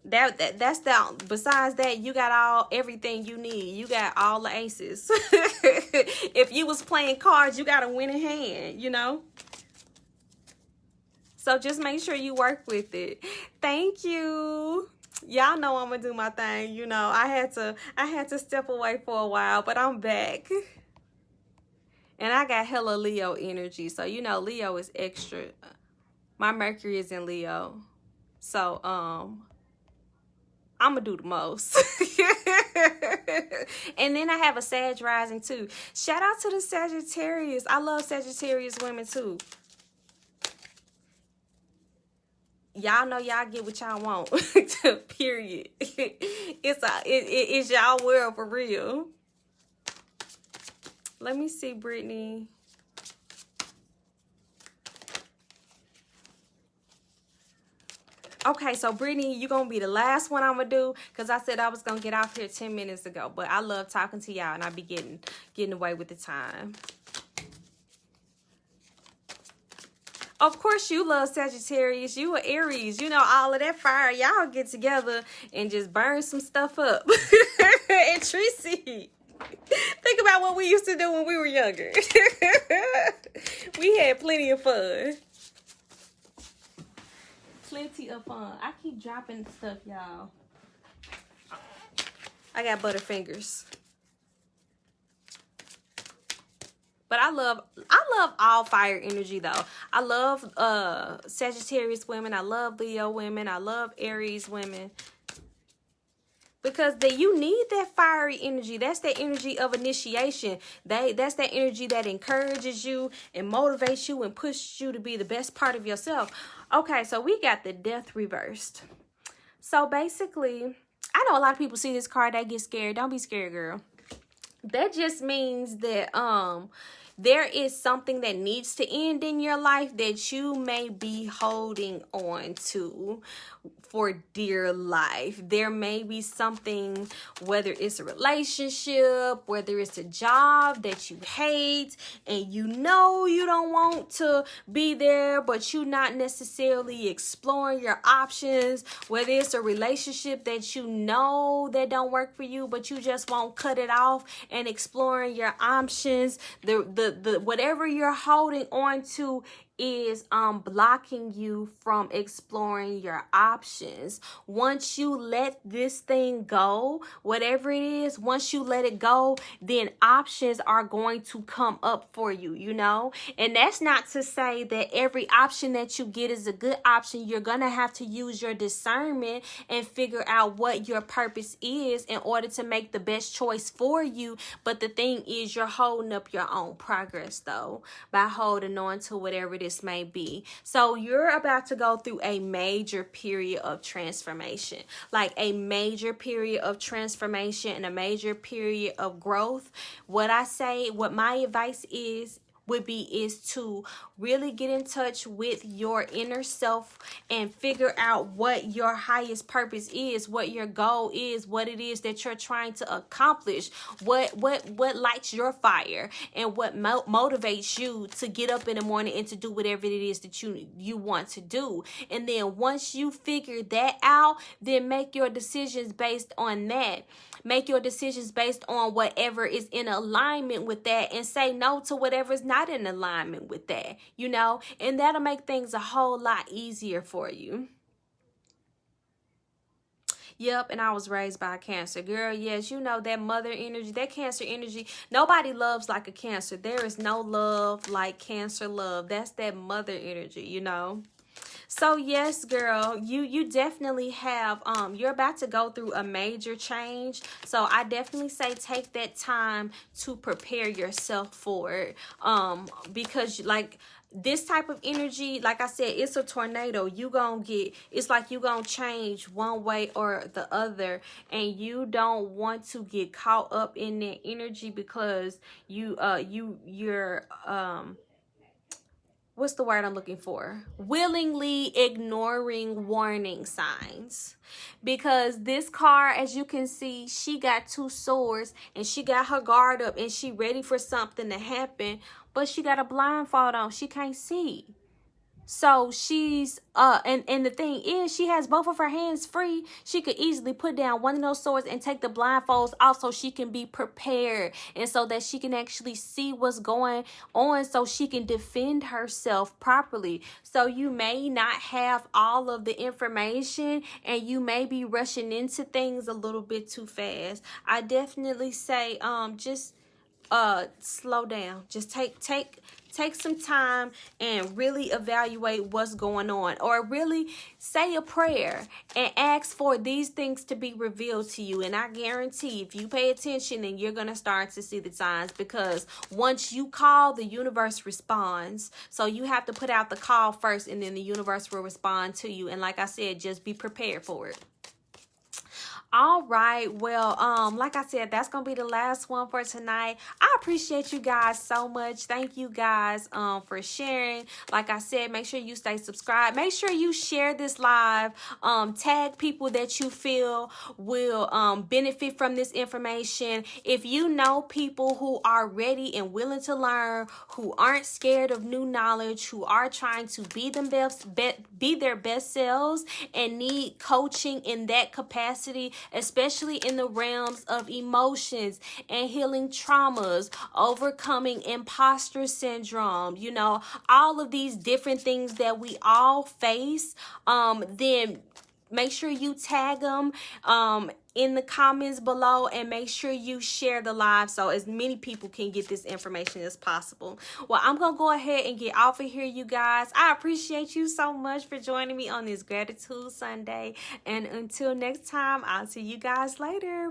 That's the, besides that, you got everything you need. You got all the aces. If you was playing cards, you got a winning hand, you know? So just make sure you work with it. Thank you. Y'all know I'm gonna do my thing, you know. I had to step away for a while, but I'm back. And I got hella Leo energy. So you know Leo is extra. My Mercury is in Leo. So, I'm going to do the most. And then I have a Sag rising too. Shout out to the Sagittarius. I love Sagittarius women too. Y'all know y'all get what y'all want. Period. It's y'all world for real. Let me see, Brittany. Okay, so Brittany, you're going to be the last one I'm going to do, because I said I was going to get off here 10 minutes ago. But I love talking to y'all, and I be getting away with the time. Of course, you love Sagittarius. You are Aries. You know, all of that fire. Y'all get together and just burn some stuff up. And Tracy, think about what we used to do when we were younger. We had plenty of fun. Plenty of fun. I keep dropping stuff, y'all. I got butterfingers. But I love all fire energy though. I love Sagittarius women. I love Leo women. I love Aries women. Because you need that fiery energy. That's that energy of initiation. That's that energy that encourages you and motivates you and pushes you to be the best part of yourself. Okay, so we got the Death reversed. So basically, I know a lot of people see this card, they get scared. Don't be scared, girl. That just means that there is something that needs to end in your life that you may be holding on to for dear life. There may be something, whether it's a relationship, whether it's a job that you hate and you know you don't want to be there, but you're not necessarily exploring your options, whether it's a relationship that you know that don't work for you, but you just won't cut it off and exploring your options. The whatever you're holding on to is blocking you from exploring your options. Once you let this thing go, whatever it is, once you let it go, then options are going to come up for you, you know? And that's not to say that every option that you get is a good option. You're gonna have to use your discernment and figure out what your purpose is in order to make the best choice for you. But the thing is, you're holding up your own progress though by holding on to whatever it is may be. So you're about to go through a major period of transformation, like a major period of transformation and a major period of growth. What my advice is, would be is to really get in touch with your inner self and figure out what your highest purpose is, what your goal is, what it is that you're trying to accomplish, what lights your fire, and what motivates you to get up in the morning and to do whatever it is that you want to do. And then once you figure that out, then make your decisions based on that. Make your decisions based on whatever is in alignment with that, and say no to whatever is not in alignment with that, you know, and that'll make things a whole lot easier for you. Yep, and I was raised by a Cancer. Girl, yes, you know that mother energy, that Cancer energy. Nobody loves like a Cancer. There is no love like Cancer love. That's that mother energy, you know. So yes, girl, you definitely have, you're about to go through a major change. So I definitely say take that time to prepare yourself for it. Because like this type of energy, like I said, it's a tornado. It's like you gonna change one way or the other, and you don't want to get caught up in that energy because you're what's the word I'm looking for? Willingly ignoring warning signs. Because this card, as you can see, she got 2 swords and she got her guard up and she ready for something to happen, but she got a blindfold on. She can't see. So she's and the thing is, she has both of her hands free. She could easily put down one of those swords and take the blindfolds off so she can be prepared, and so that she can actually see what's going on, so she can defend herself properly. So you may not have all of the information, and you may be rushing into things a little bit too fast. I definitely say just slow down. Just take some time and really evaluate what's going on, or really say a prayer and ask for these things to be revealed to you. And I guarantee if you pay attention, then you're going to start to see the signs, because once you call, the universe responds. So you have to put out the call first, and then the universe will respond to you. And like I said, just be prepared for it. All right, well, like I said, that's gonna be the last one for tonight. I appreciate you guys so much. Thank you guys for sharing. Like I said, make sure you stay subscribed. Make sure you share this live. Tag people that you feel will benefit from this information. If you know people who are ready and willing to learn, who aren't scared of new knowledge, who are trying to be their best selves, and need coaching in that capacity, especially in the realms of emotions and healing traumas, overcoming imposter syndrome, you know, all of these different things that we all face, then make sure you tag them in the comments below, and make sure you share the live so as many people can get this information as possible. Well, I'm gonna go ahead and get off of here, you guys. I appreciate you so much for joining me on this Gratitude Sunday, and until next time, I'll see you guys later.